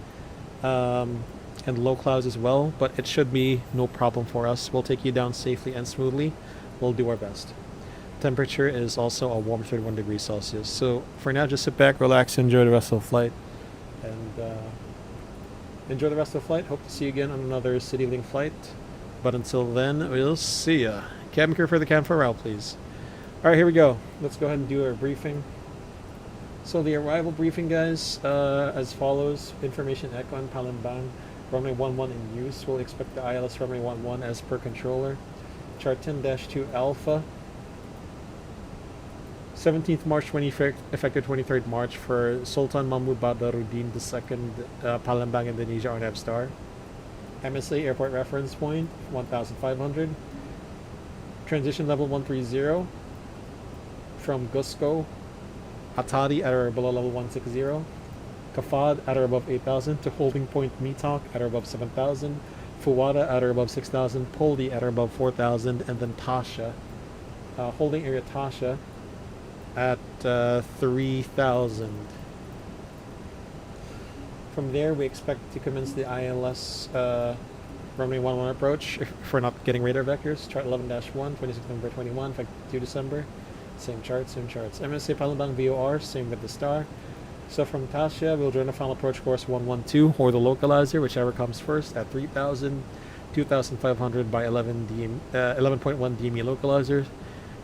And low clouds as well, but it should be no problem for us. We'll take you down safely and smoothly. We'll do our best. Temperature is also a warm 31 degrees Celsius. So for now, just sit back, relax, enjoy the rest of the flight. And enjoy the rest of the flight. Hope to see you again on another CityLink flight. But until then, we'll see ya. Cabin crew for the cabin for route, please. Alright, here we go. Let's go ahead and do our briefing. So the arrival briefing, guys, as follows. Information Echo and Palembang. Runway 11 in use. We'll expect the ILS runway 11 as per controller. Chart 10-2 Alpha. 17th March 25th, effective 23rd March for Sultan Mahmud Badarudin II, Palembang, Indonesia, RNAV star. MSA airport reference point 1500. Transition level 130 from Gusco, Atadi at or below level 160, Kafad at or above 8000 to holding point Mitok at or above 7000, Fuwada at or above 6000, Poldi at or above 4000, and then Tasha, holding area Tasha at 3000. From there, we expect to commence the ILS runway 11 approach if we're not getting radar vectors. Chart 11-1, 26 November 21, effective 2 December. Same charts, same charts. MSA Palembang VOR, same with the star. So from Tasha, we'll join the final approach course 112 or the localizer, whichever comes first, at 3000, 2500 by 11.1 DME localizers,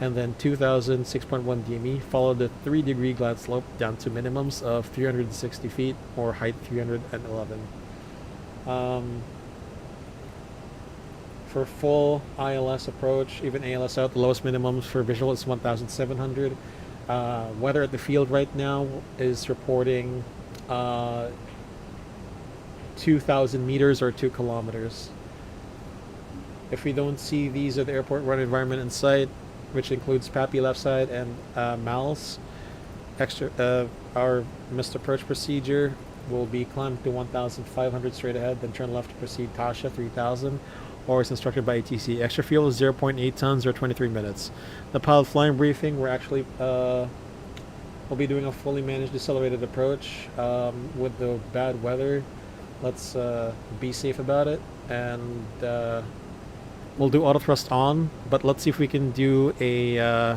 and then 2000, 6.1 DME, follow the 3-degree glide slope down to minimums of 360 feet or height 311. For full ILS approach, even ALS out, the lowest minimums for visual is 1700. Weather at the field right now is reporting 2000 meters or 2 kilometers. If we don't see these at the airport run environment in sight, which includes PAPI left side and MALS, our missed approach procedure will be climbed to 1500 straight ahead, then turn left to proceed Tasha 3000, or as instructed by ATC. Extra fuel is 0.8 tons or 23 minutes. The pilot flying briefing, we're actually we'll be doing a fully managed decelerated approach with the bad weather. Let's be safe about it, and we'll do auto thrust on, but let's see if we can do a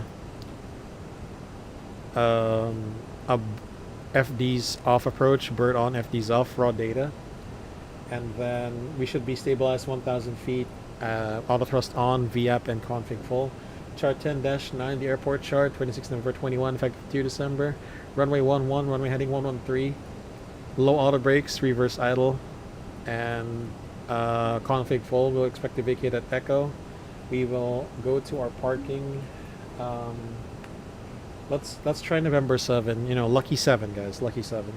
FDs off approach, bird on, FDs off, raw data. And then we should be stabilized 1000 feet, auto thrust on, VAP and config full. Chart 10-9, the airport chart, 26 November 21, effective 2 December. Runway 11, runway heading 113. Low auto brakes, reverse idle, and config full. We'll expect to vacate at Echo. We will go to our parking. Let's try November 7. You know, lucky 7, guys, lucky 7.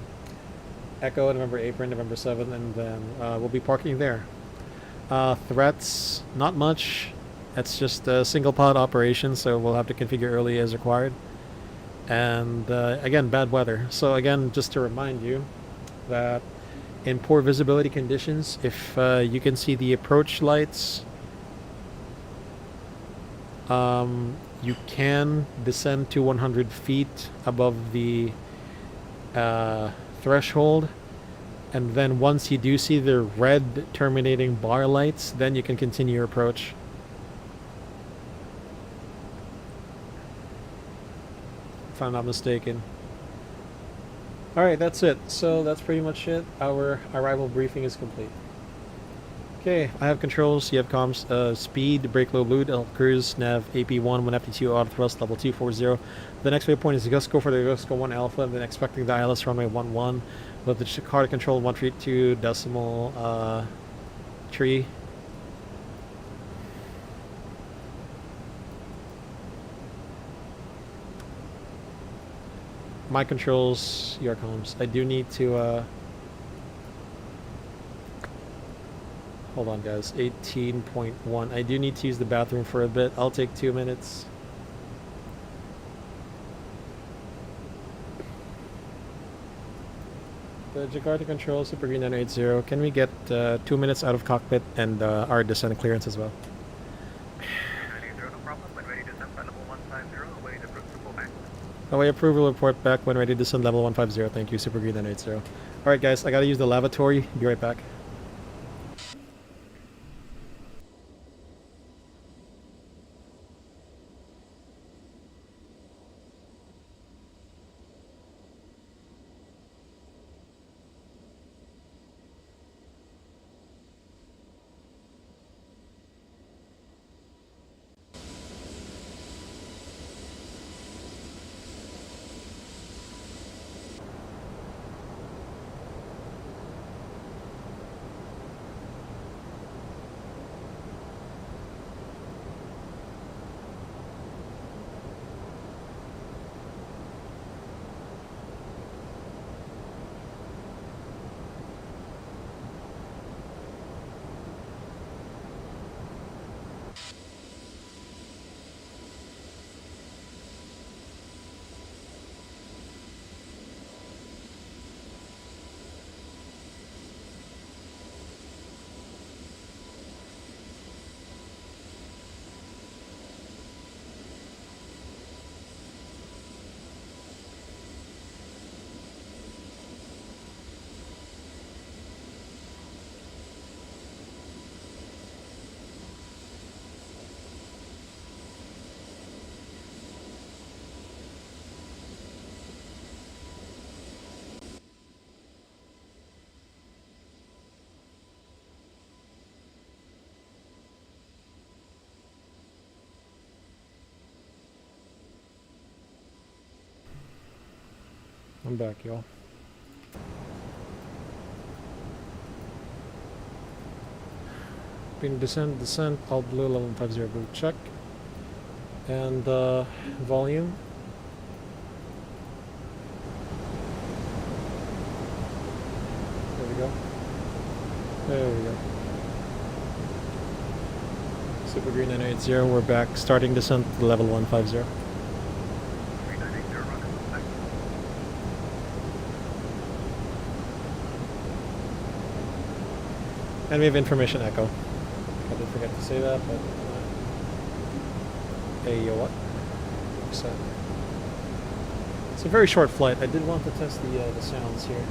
Echo, November 8, November 7, and then we'll be parking there. Threats, not much. It's just a single pod operation, so we'll have to configure early as required. And again, bad weather. So again, just to remind you that in poor visibility conditions, if you can see the approach lights, you can descend to 100 feet above the threshold, and then once you do see the red terminating bar lights, then you can continue your approach. If I'm not mistaken. Alright, that's it. So that's pretty much it. Our arrival briefing is complete. Okay, I have controls, you have comms, speed, brake low blue, cruise, nav, AP1, 1 FT2, auto thrust, level 240. The next waypoint is Gusco for the Gusco 1 Alpha, and then expecting the ILS runway 11 with the Jakarta control 132 decimal tree. My controls, your comms. I do need to hold on, guys. 18.1. I do need to use the bathroom for a bit. I'll take 2 minutes. The Jakarta control, Super Green 980. Can we get 2 minutes out of cockpit and our descent clearance as well? 980, no problem. When ready to descend, level 150, awaiting approval back. Await approval, report back when ready to descend level 150. Thank you, Super Green 980. Alright guys, I gotta use the lavatory. Be right back. I'm back, y'all. Being descent, all blue, level 50 blue, check. And volume. There we go. There we go. Super Green 980, we're back. Starting descent to level 150. And we have information echo. I did forget to say that, but hey, yo, what? So, it's a very short flight. I did want to test the sounds here.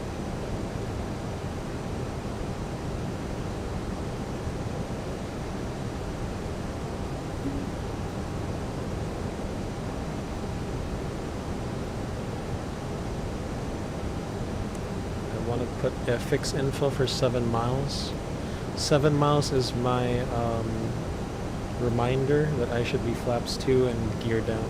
I want to put FX info for 7 miles. 7 miles is my reminder that I should be flaps 2 and gear down.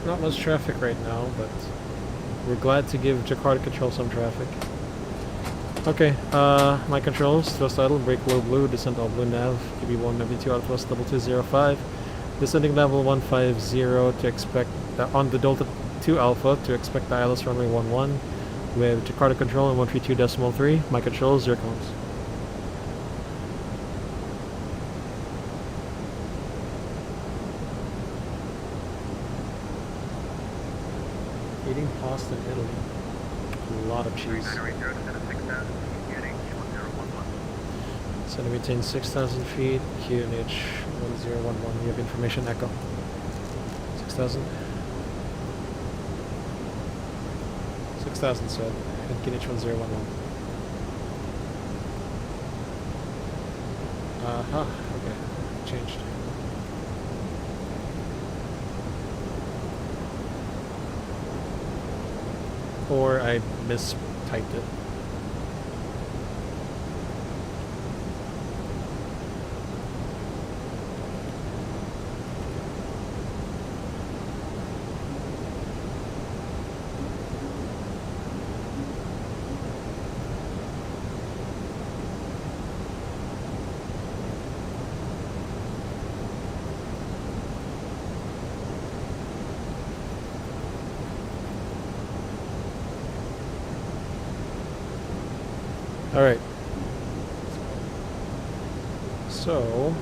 Not much traffic right now, but we're glad to give Jakarta Control some traffic. Okay, my controls, thrust idle, brake low blue, descent all blue nav, KB1, MV2 out thrust 2205, descending level 150 to expect, on the Delta 2 Alpha to expect the ILS runway 11 with Jakarta Control and 132.3, my controls, zero cones. Eating pasta in Italy. A lot of cheese. So to maintain 6,000 feet, QNH 1011. You have information echo. 6,000. 6,000 said. And QNH 1011. Okay. Changed. Or I mistyped it. Alright. So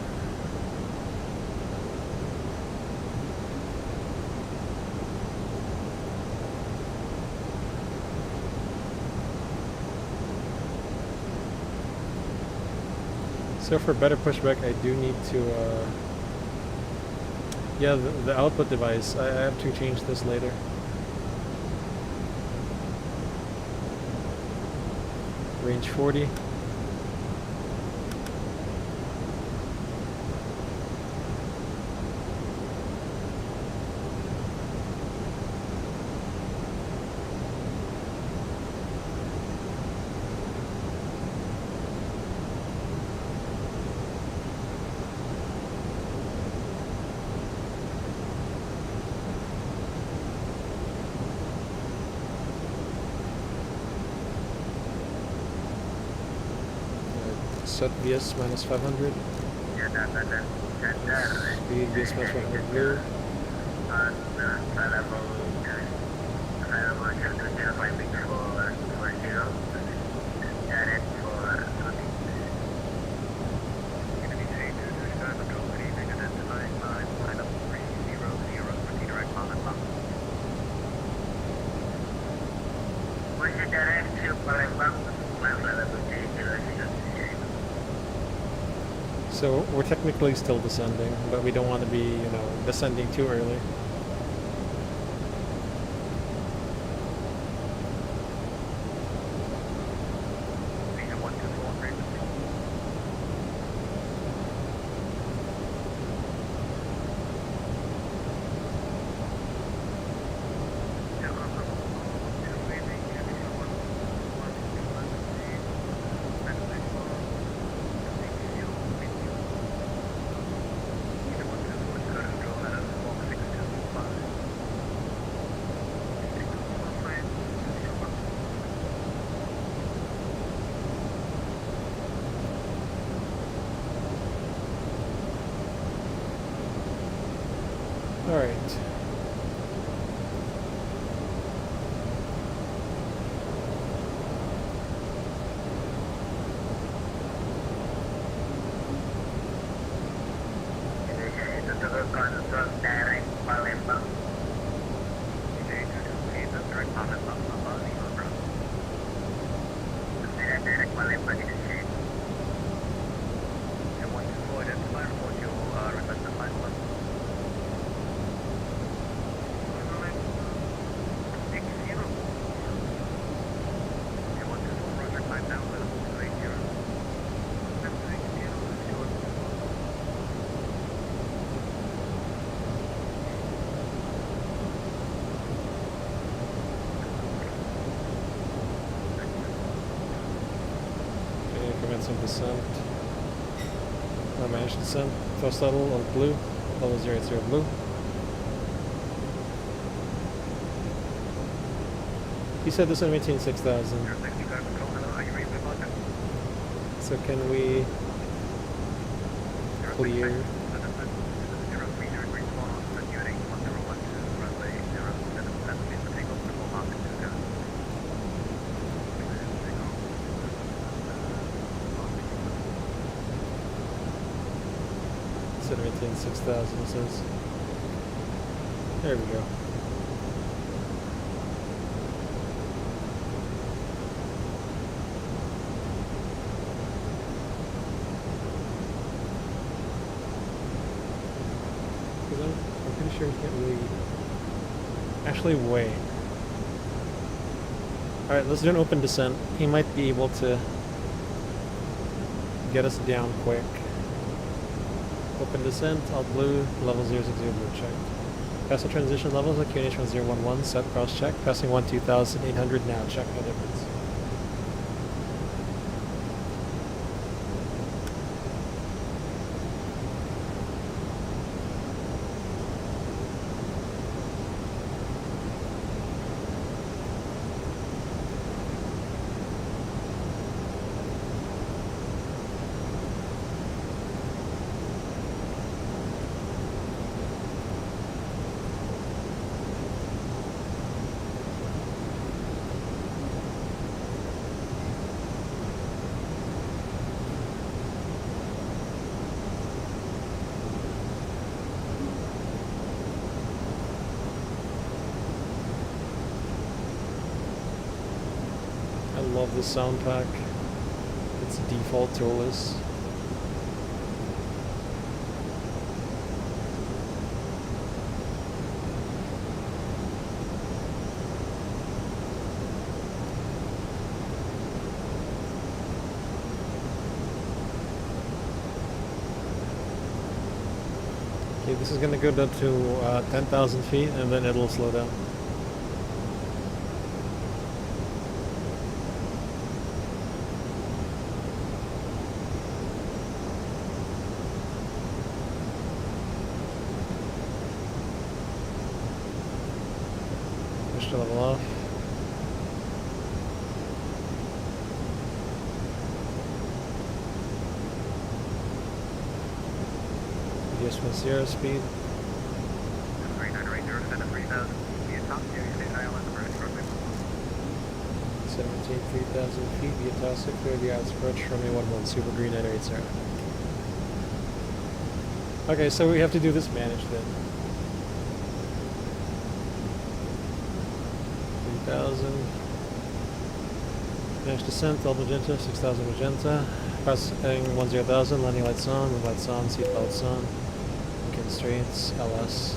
for better pushback I do need to yeah, the output device, I have to change this later. Range 40. Set VS minus 500. Speed VS minus 500 blue. So we're technically still descending, but we don't want to be, descending too early. Alright. Itu juga konsul direct Palembang. Itu direct Palembang apa lima bro? Direct Palembang is shit. And once you forward it to my report, you request the flight one. Commencing descent. Managed descent. Thrust level on blue. Level 080 blue. You said this one maintains 6,000. So can we clear? Instead of maintaining 6,000, it says. There we go. I'm pretty sure he can't really actually wait. Alright, let's do an open descent. He might be able to get us down quick. Open descent, all blue, level 060 blue check. Pass the transition levels at QNH 1011, set cross check, passing 12,800 now, check no difference. I love this sound pack. Its default tool list. Okay, this is gonna go down to 10,000 feet and then it'll slow down. To level off. Adjustment 0 speed. 17, 3,000 feet, via Tossic, clear the outs approach, runway 11, Super Green at 80. Okay, so we have to do this managed then. 3,000. Dash descent, Delta Magenta, 6000 Magenta. Passing 10,000, landing lights on, move lights on, seatbelts on. Constraints, LS.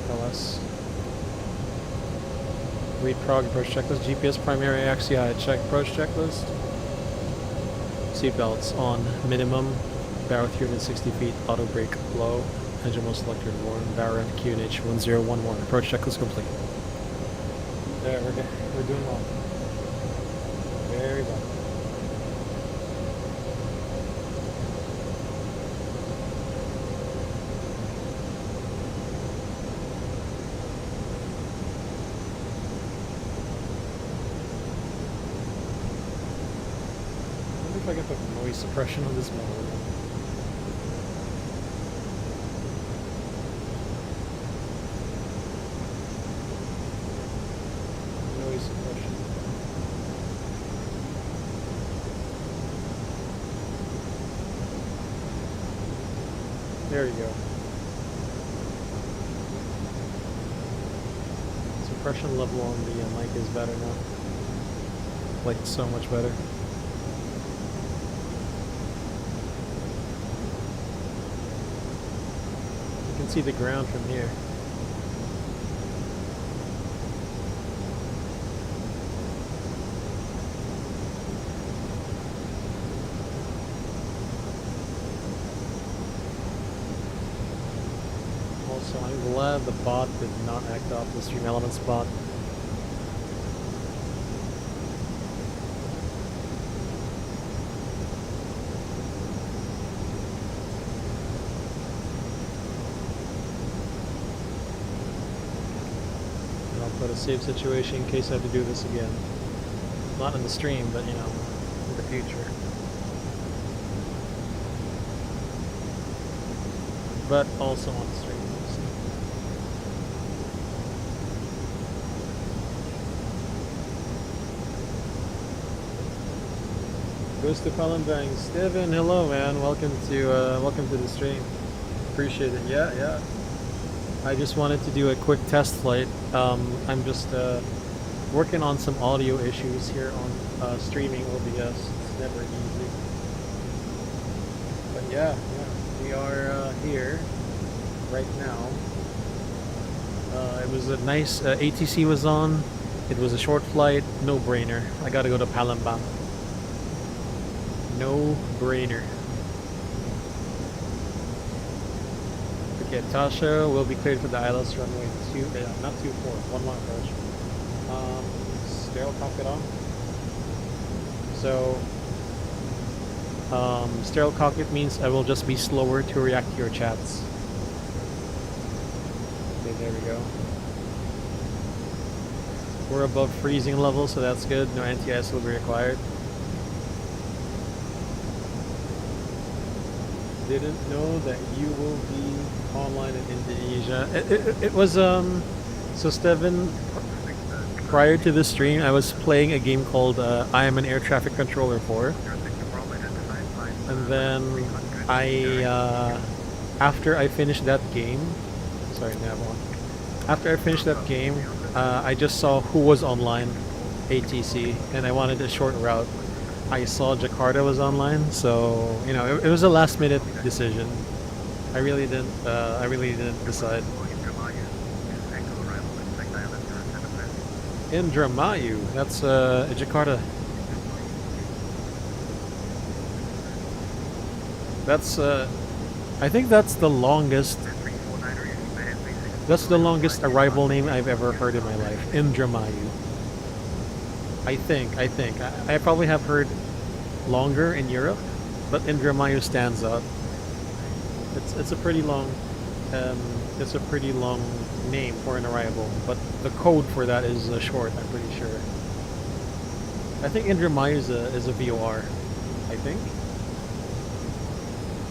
Read prog approach checklist, GPS primary axii check approach checklist. Seatbelts on, minimum. Barrow 360 feet, auto brake low. Engine mode selector warm. Barrow and QNH 1011. Approach checklist complete. There, we're doing well. Very well. I wonder if I can put noise suppression on this mode. Noise suppression. There you go. Suppression level on the mic is better now. Like, so much better. You can see the ground from here. Also, I'm glad the bot did not act off the Stream Elements bot. And I'll put a save situation in case I have to do this again. Not in the stream, but you know, in the future. But also on the stream. Goes to Palembang. Steven, hello man. Welcome to the stream. Appreciate it. Yeah. I just wanted to do a quick test flight. I'm just working on some audio issues here on streaming OBS. It's never easy. But yeah, we are here right now. It was a nice ATC was on. It was a short flight, no brainer. I gotta go to Palembang. No brainer. Okay, Tasha will be cleared for the ILS runway not 24, 11 approach. Sterile cockpit on. So, sterile cockpit means I will just be slower to react to your chats. Okay, there we go. We're above freezing level, so that's good. No anti-ice will be required. Didn't know that you will be online in Indonesia. It was so Steven, prior to this stream I was playing a game called I Am an Air Traffic Controller 4, and then after I finished that game, after I finished that game, I just saw who was online, ATC, and I wanted a short route. I saw Jakarta was online, so you know it was a last-minute decision. I really didn't decide. Indramayu, that's Jakarta. That's I think that's the longest. That's the longest arrival name I've ever heard in my life. Indramayu. I think. I probably have heard longer in Europe, but Indramayu stands out. It's a pretty long name for an arrival, but the code for that is short. I'm pretty sure. I think Indramayu is a VOR. I think.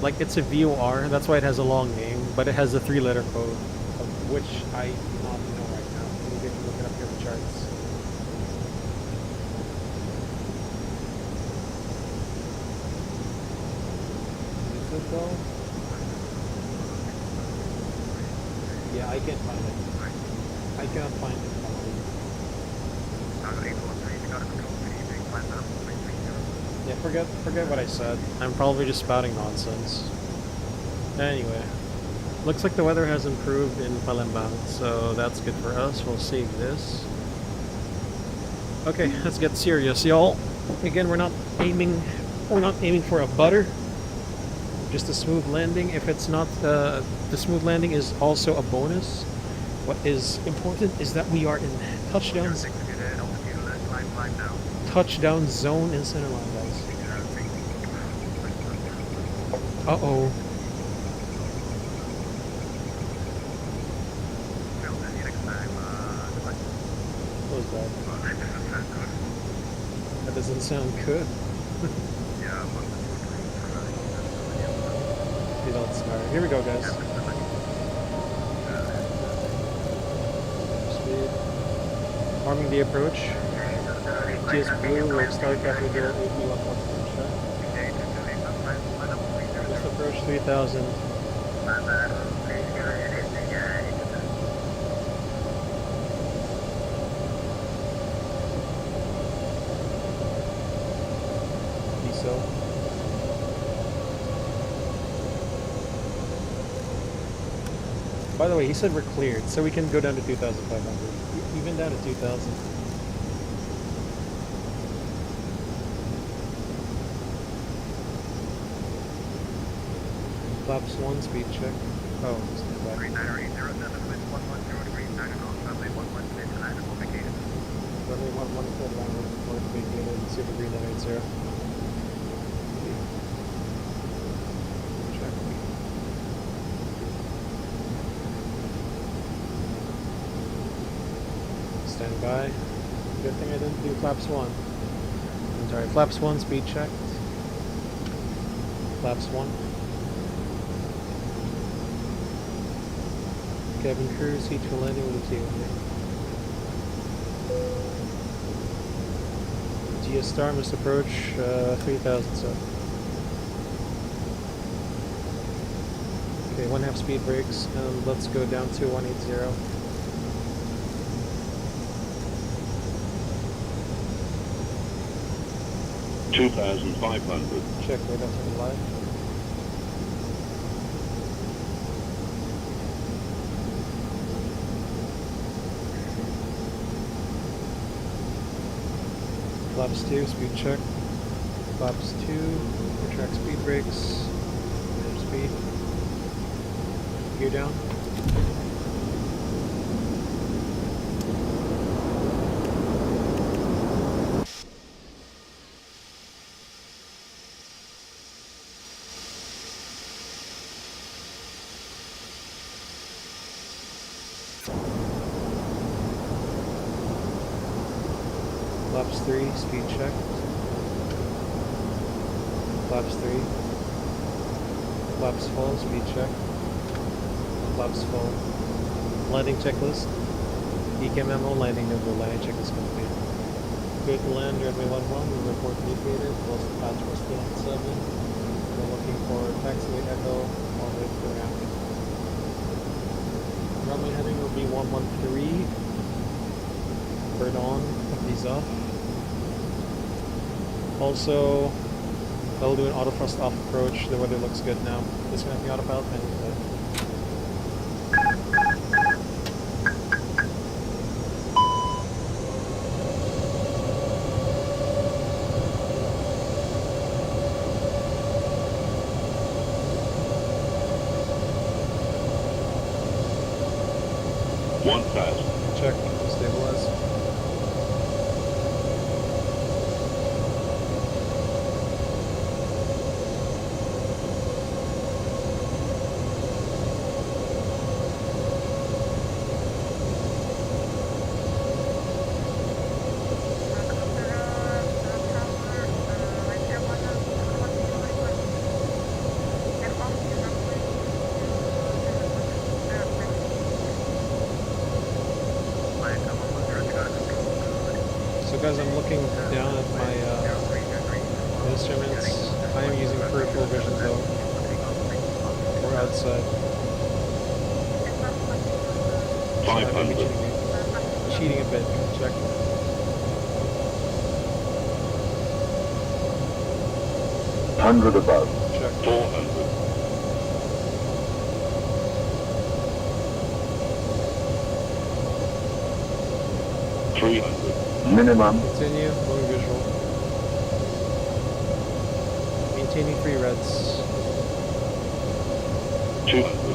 Like it's a VOR. That's why it has a long name, but it has a 3-letter code, of which I do not know right now. Maybe I can look it up here in the charts. Though? Yeah, I can't find it. I cannot find it. Yeah, forget what I said. I'm probably just spouting nonsense. Anyway, looks like the weather has improved in Palembang, so that's good for us. We'll save this. Okay, let's get serious, y'all. Again, we're not aiming for a butter. Just a smooth landing. If it's not, the smooth landing is also a bonus. What is important is that we are in touchdown zone in centerline, guys. Uh-oh. What was that? That doesn't sound good. You don't start. Here we go, guys. Speed. Arming the approach. XP11 will start after the AP1 Just approach 3000. Diesel. By the way, he said we're cleared, so we can go down to 2,500. Even down to 2,000. Flaps 1, speed check. Oh, stand by. 3980 with 110 degrees, 9 knots, runway 11 tonight, and we'll vacated. Runway 11 line report vacated, super green 980. Check. Stand by. Good thing I didn't do flaps 1. I'm sorry, flaps 1, speed checked. Flaps 1. Cabin crew, seat for landing with a T1. GS star must approach 3000 so. Okay, 1/2 speed brakes, and let's go down to 180. $2,500. Check radar turn live. Flaps 2, speed check. Flaps 2, retract speed brakes. Manage speed. Gear down. Flaps 3, speed check. Flaps 3. Flaps full, speed check. Flaps full. Landing checklist. EK memo, landing no landing checklist complete. Good to land, runway 11, we report indicated. Close to patch was 297. We're looking for taxiway echo all the way to the ramp. Runway heading will be 113. Bird on, put these off. Also, I'll do an auto thrust off approach. The weather looks good now. Disconnect the autopilot and check, stabilize. Guys, I'm looking down at my instruments. I am using peripheral vision though. We're outside. 500. Cheating a bit. Check. 600 above. Check. 400. 300. Minimum. Continue. Going visual. Maintaining 3 reds. 200.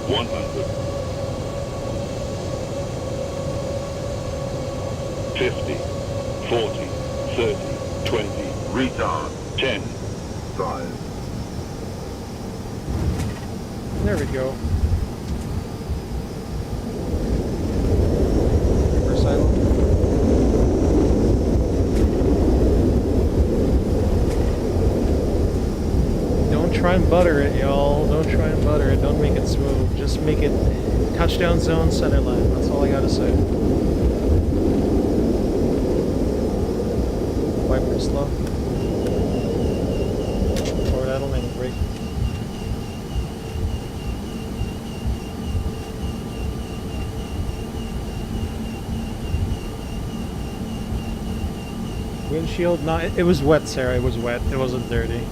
100. 50. 40. 30. 20. Retard. 10. 5. There we go. Reverse Don't try and butter it, y'all. Don't try and butter it. Don't make it smooth. Just make it touchdown zone, center line. That's all I gotta say. Wiper slow. Forward idle and brake. Windshield, no, it was wet, Sarah. It was wet. It wasn't dirty.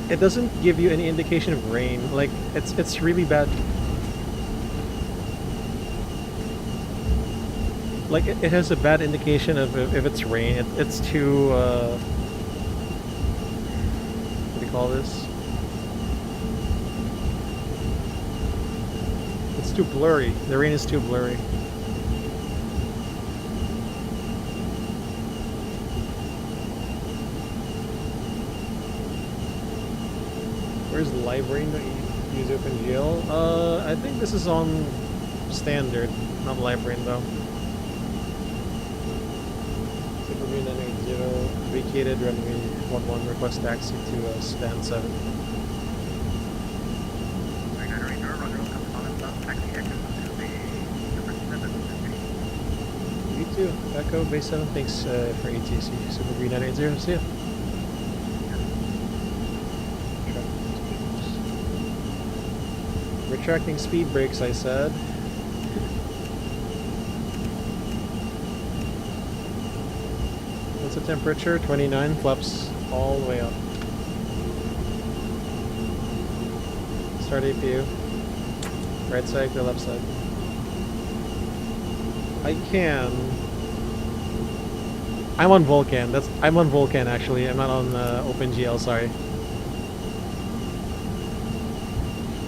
It doesn't give you any indication of rain. Like it's really bad. Like it has a bad indication of if it's rain. It's too what do you call this? It's too blurry. The rain is too blurry. Where's the live rain that you use OpenGL? I think this is on standard, not live rain though. Super Green 980, vacated runway 11, request taxi to stand 7. You too, Echo, base 7, thanks for ATC. Super Green 980, see ya. Retracting speed brakes, I said. What's the temperature? 29, flaps all the way up. Start APU. Right side to left side. I can. I'm on Vulcan. I'm on Vulcan actually. I'm not on OpenGL. Sorry.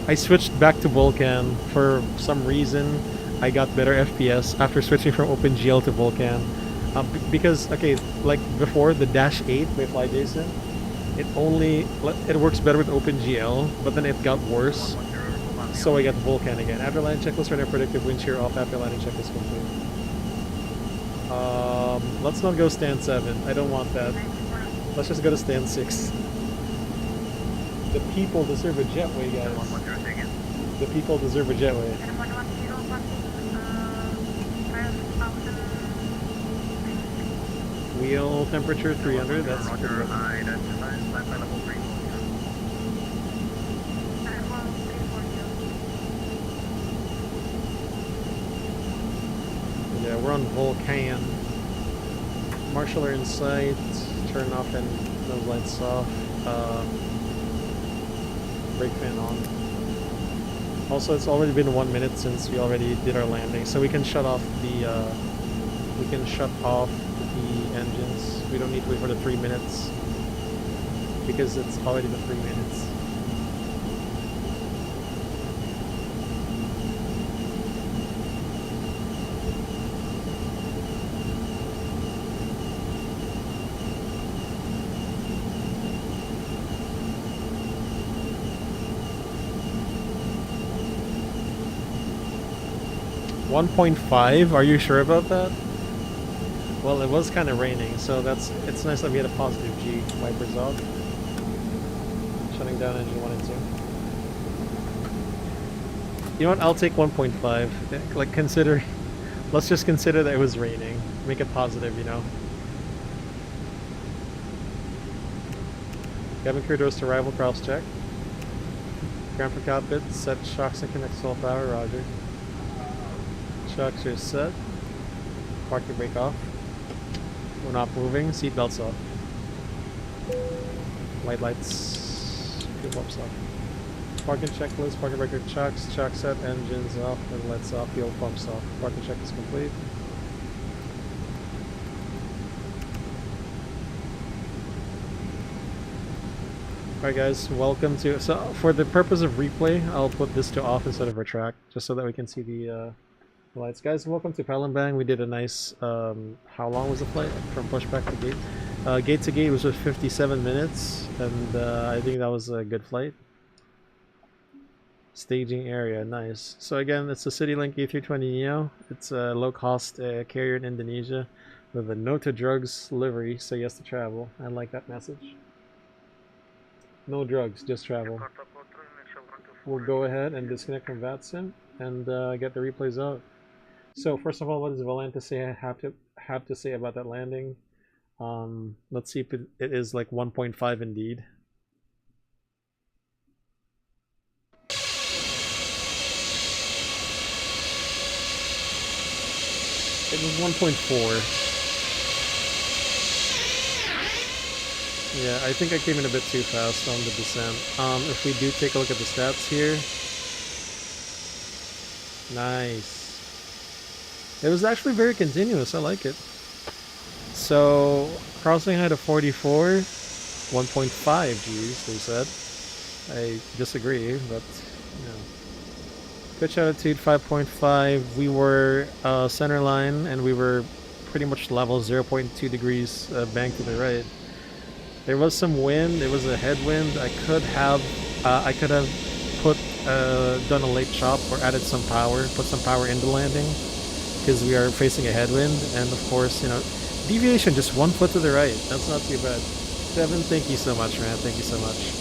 I switched back to Vulcan for some reason. I got better FPS after switching from OpenGL to Vulcan. Because okay, like before the Dash 8 by FlyJason, it works better with OpenGL, but then it got worse. So I got Vulcan again. After landing checklist, run a predictive wind shear off after landing checklist complete. Let's not go stand 7. I don't want that. Let's just go to stand 6. The people deserve a jetway, guys. The people deserve a jetway. Wheel temperature 300. That's good. Yeah, we're on Vulcan. Marshal are in sight. Turn off and nose lights off. Brake fan on. Also, it's already been 1 minute since we already did our landing, so we can shut off the engines. We don't need to wait for the 3 minutes because it's already the 3 minutes. .5? Are you sure about that? Well, it was kind of raining, so it's nice that we had a positive G. Wipers off. Shutting down engine 1 and 2. You know what? I'll take 1.5. Like let's just consider that it was raining. Make it positive, you know. Cabin crew doors to arrival, cross check. Ground for cockpit, set shocks and connect solar power, roger. Shocks are set. Parking brake off. We're not moving. Seatbelts off. White lights. Fuel pumps off. Parking checklist. Parking brake chocks. Chock set. Engines off. And lights off. Fuel pumps off. Parking check is complete. Alright guys, welcome to... So, for the purpose of replay, I'll put this to off instead of retract, just so that we can see the lights. Guys, welcome to Palembang. We did a nice... how long was the flight? From pushback to gate? Gate to gate was 57 minutes, and I think that was a good flight. Staging area, nice. So again, it's a CityLink A320neo. It's a low-cost carrier in Indonesia with a no to drugs livery, so yes to travel. I like that message. No drugs, just travel. We'll go ahead and disconnect from VATSIM and get the replays out. So first of all, what does Valente say have to say about that landing? Let's see if it is like 1.5 indeed. It was 1.4. Yeah, I think I came in a bit too fast on the descent. If we do take a look at the stats here. Nice. It was actually very continuous, I like it. So, crossing height of 44, 1.5 Gs, they said. I disagree, but, you know. Pitch altitude 5.5, we were center line, and we were pretty much level 0.2 degrees bank to the right. There was some wind. It was a headwind. I could have put done a late chop or added some power, put some power in the landing, because we are facing a headwind. And of course, you know, deviation just 1 foot to the right. That's not too bad. Devin, thank you so much, man. Thank you so much.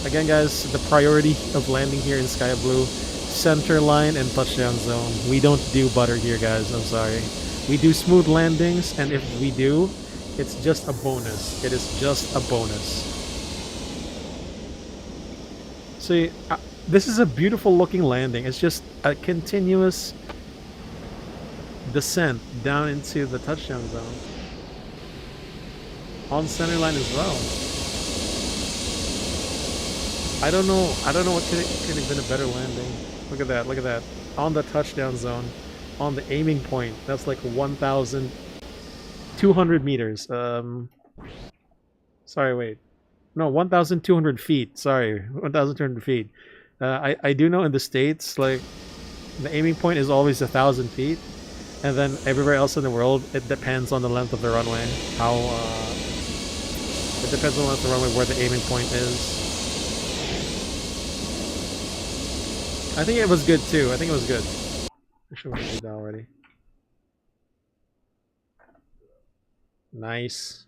Again, guys, the priority of landing here in SkyBloo, center line and touchdown zone. We don't do butter here, guys. I'm sorry. We do smooth landings, and if we do, it's just a bonus. It is just a bonus. See, this is a beautiful looking landing. It's just a continuous descent down into the touchdown zone. On center line as well. I don't know what could have been a better landing. Look at that, look at that. On the touchdown zone. On the aiming point. That's like 1,200 meters. Sorry, wait. No, 1,200 feet. Sorry, 1,200 feet. I do know in the States, like, the aiming point is always 1,000 feet. And then everywhere else in the world, it depends on the length of the runway. It depends on the length of the runway where the aiming point is. I think it was good too. I think it was good. Actually, we did that already. Nice.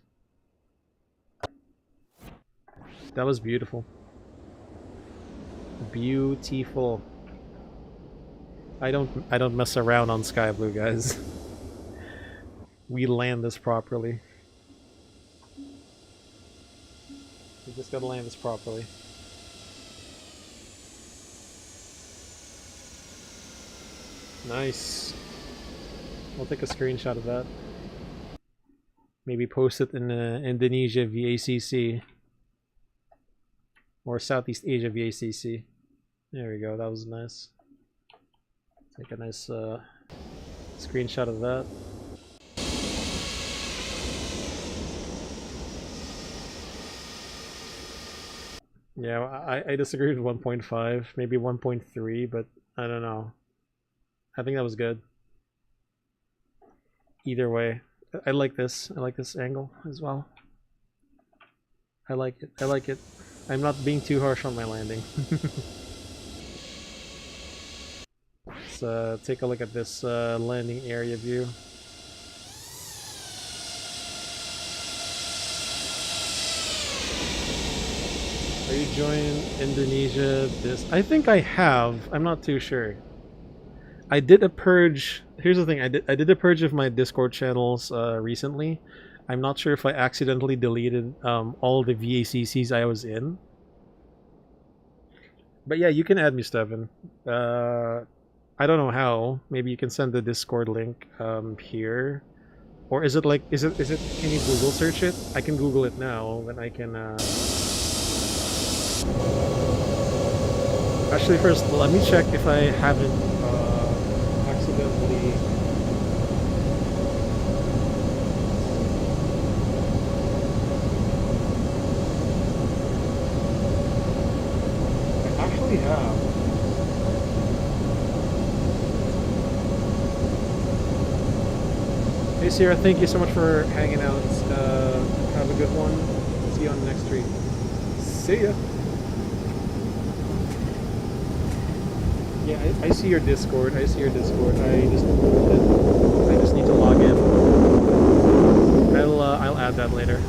That was beautiful. Beautiful. I don't mess around on SkyBloo, guys. We land this properly. We just gotta land this properly. Nice. I'll take a screenshot of that. Maybe post it in Indonesia VACC. Or Southeast Asia VACC. There we go, that was nice. Take a nice screenshot of that. Yeah, I disagree with 1.5, maybe 1.3, but I don't know. I think that was good. Either way, I like this. I like this angle as well. I like it. I like it. I'm not being too harsh on my landing. Let's take a look at this landing area view. Are you joining Indonesia this? I think I have. I'm not too sure. I did a purge. Here's the thing. I did a purge of my Discord channels recently. I'm not sure if I accidentally deleted all the VACCs I was in. But yeah, you can add me, Stefan. I don't know how. Maybe you can send the Discord link here. Or is it like, is it, can you Google search it? I can Google it now, then I can, Actually, first, let me check if I haven't, accidentally... I actually have. Hey Sierra, thank you so much for hanging out. Have a good one. See you on the next stream. See ya. Yeah, I see your Discord. I see your Discord. I just need to log in. I'll add that later.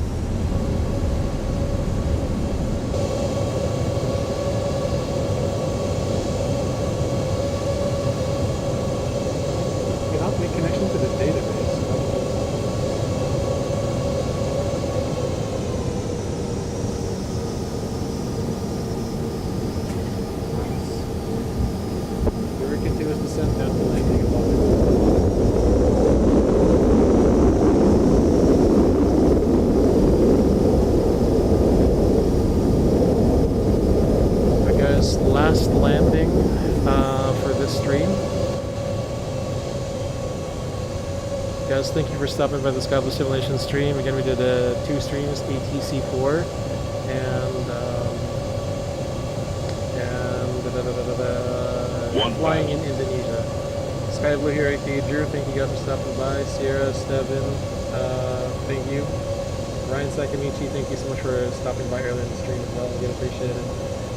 Cannot make connection to the database. Descent down to landing above it. Alright guys, last landing for this stream. Guys, thank you for stopping by the SkyBloo Simulation stream. Again, we did 2 streams, ATC4 and flying in Indonesia. SkyBloo here, aka Drew. Thank you guys for stopping by. Sierra, Steven, thank you. Ryan Sakamichi, thank you so much for stopping by earlier in the stream as well. I really appreciate it.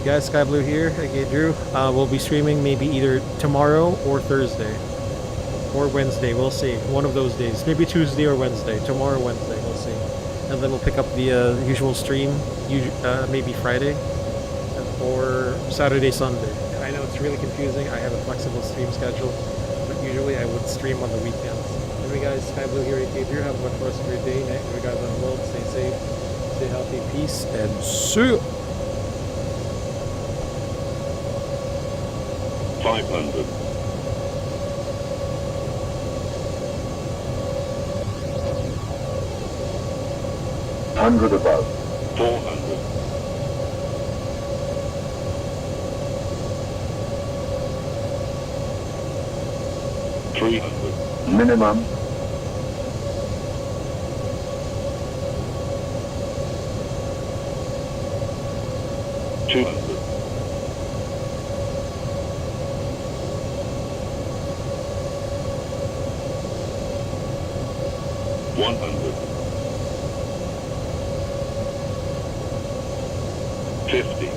Guys, SkyBloo here, aka Drew. We'll be streaming maybe either tomorrow or Thursday. Or Wednesday, we'll see. One of those days. Maybe Tuesday or Wednesday. Tomorrow or Wednesday, we'll see. And then we'll pick up the usual stream, maybe Friday. Or Saturday, Sunday. I know it's really confusing. I have a flexible stream schedule, but usually I would stream on the weekends. Anyway guys, SkyBloo here, aka Drew. Have a much rest of your day, night. You guys on the world. Stay safe, stay healthy, peace, and see you! 500. Hundred above. 400. 300. Minimum. 200. 100. 50.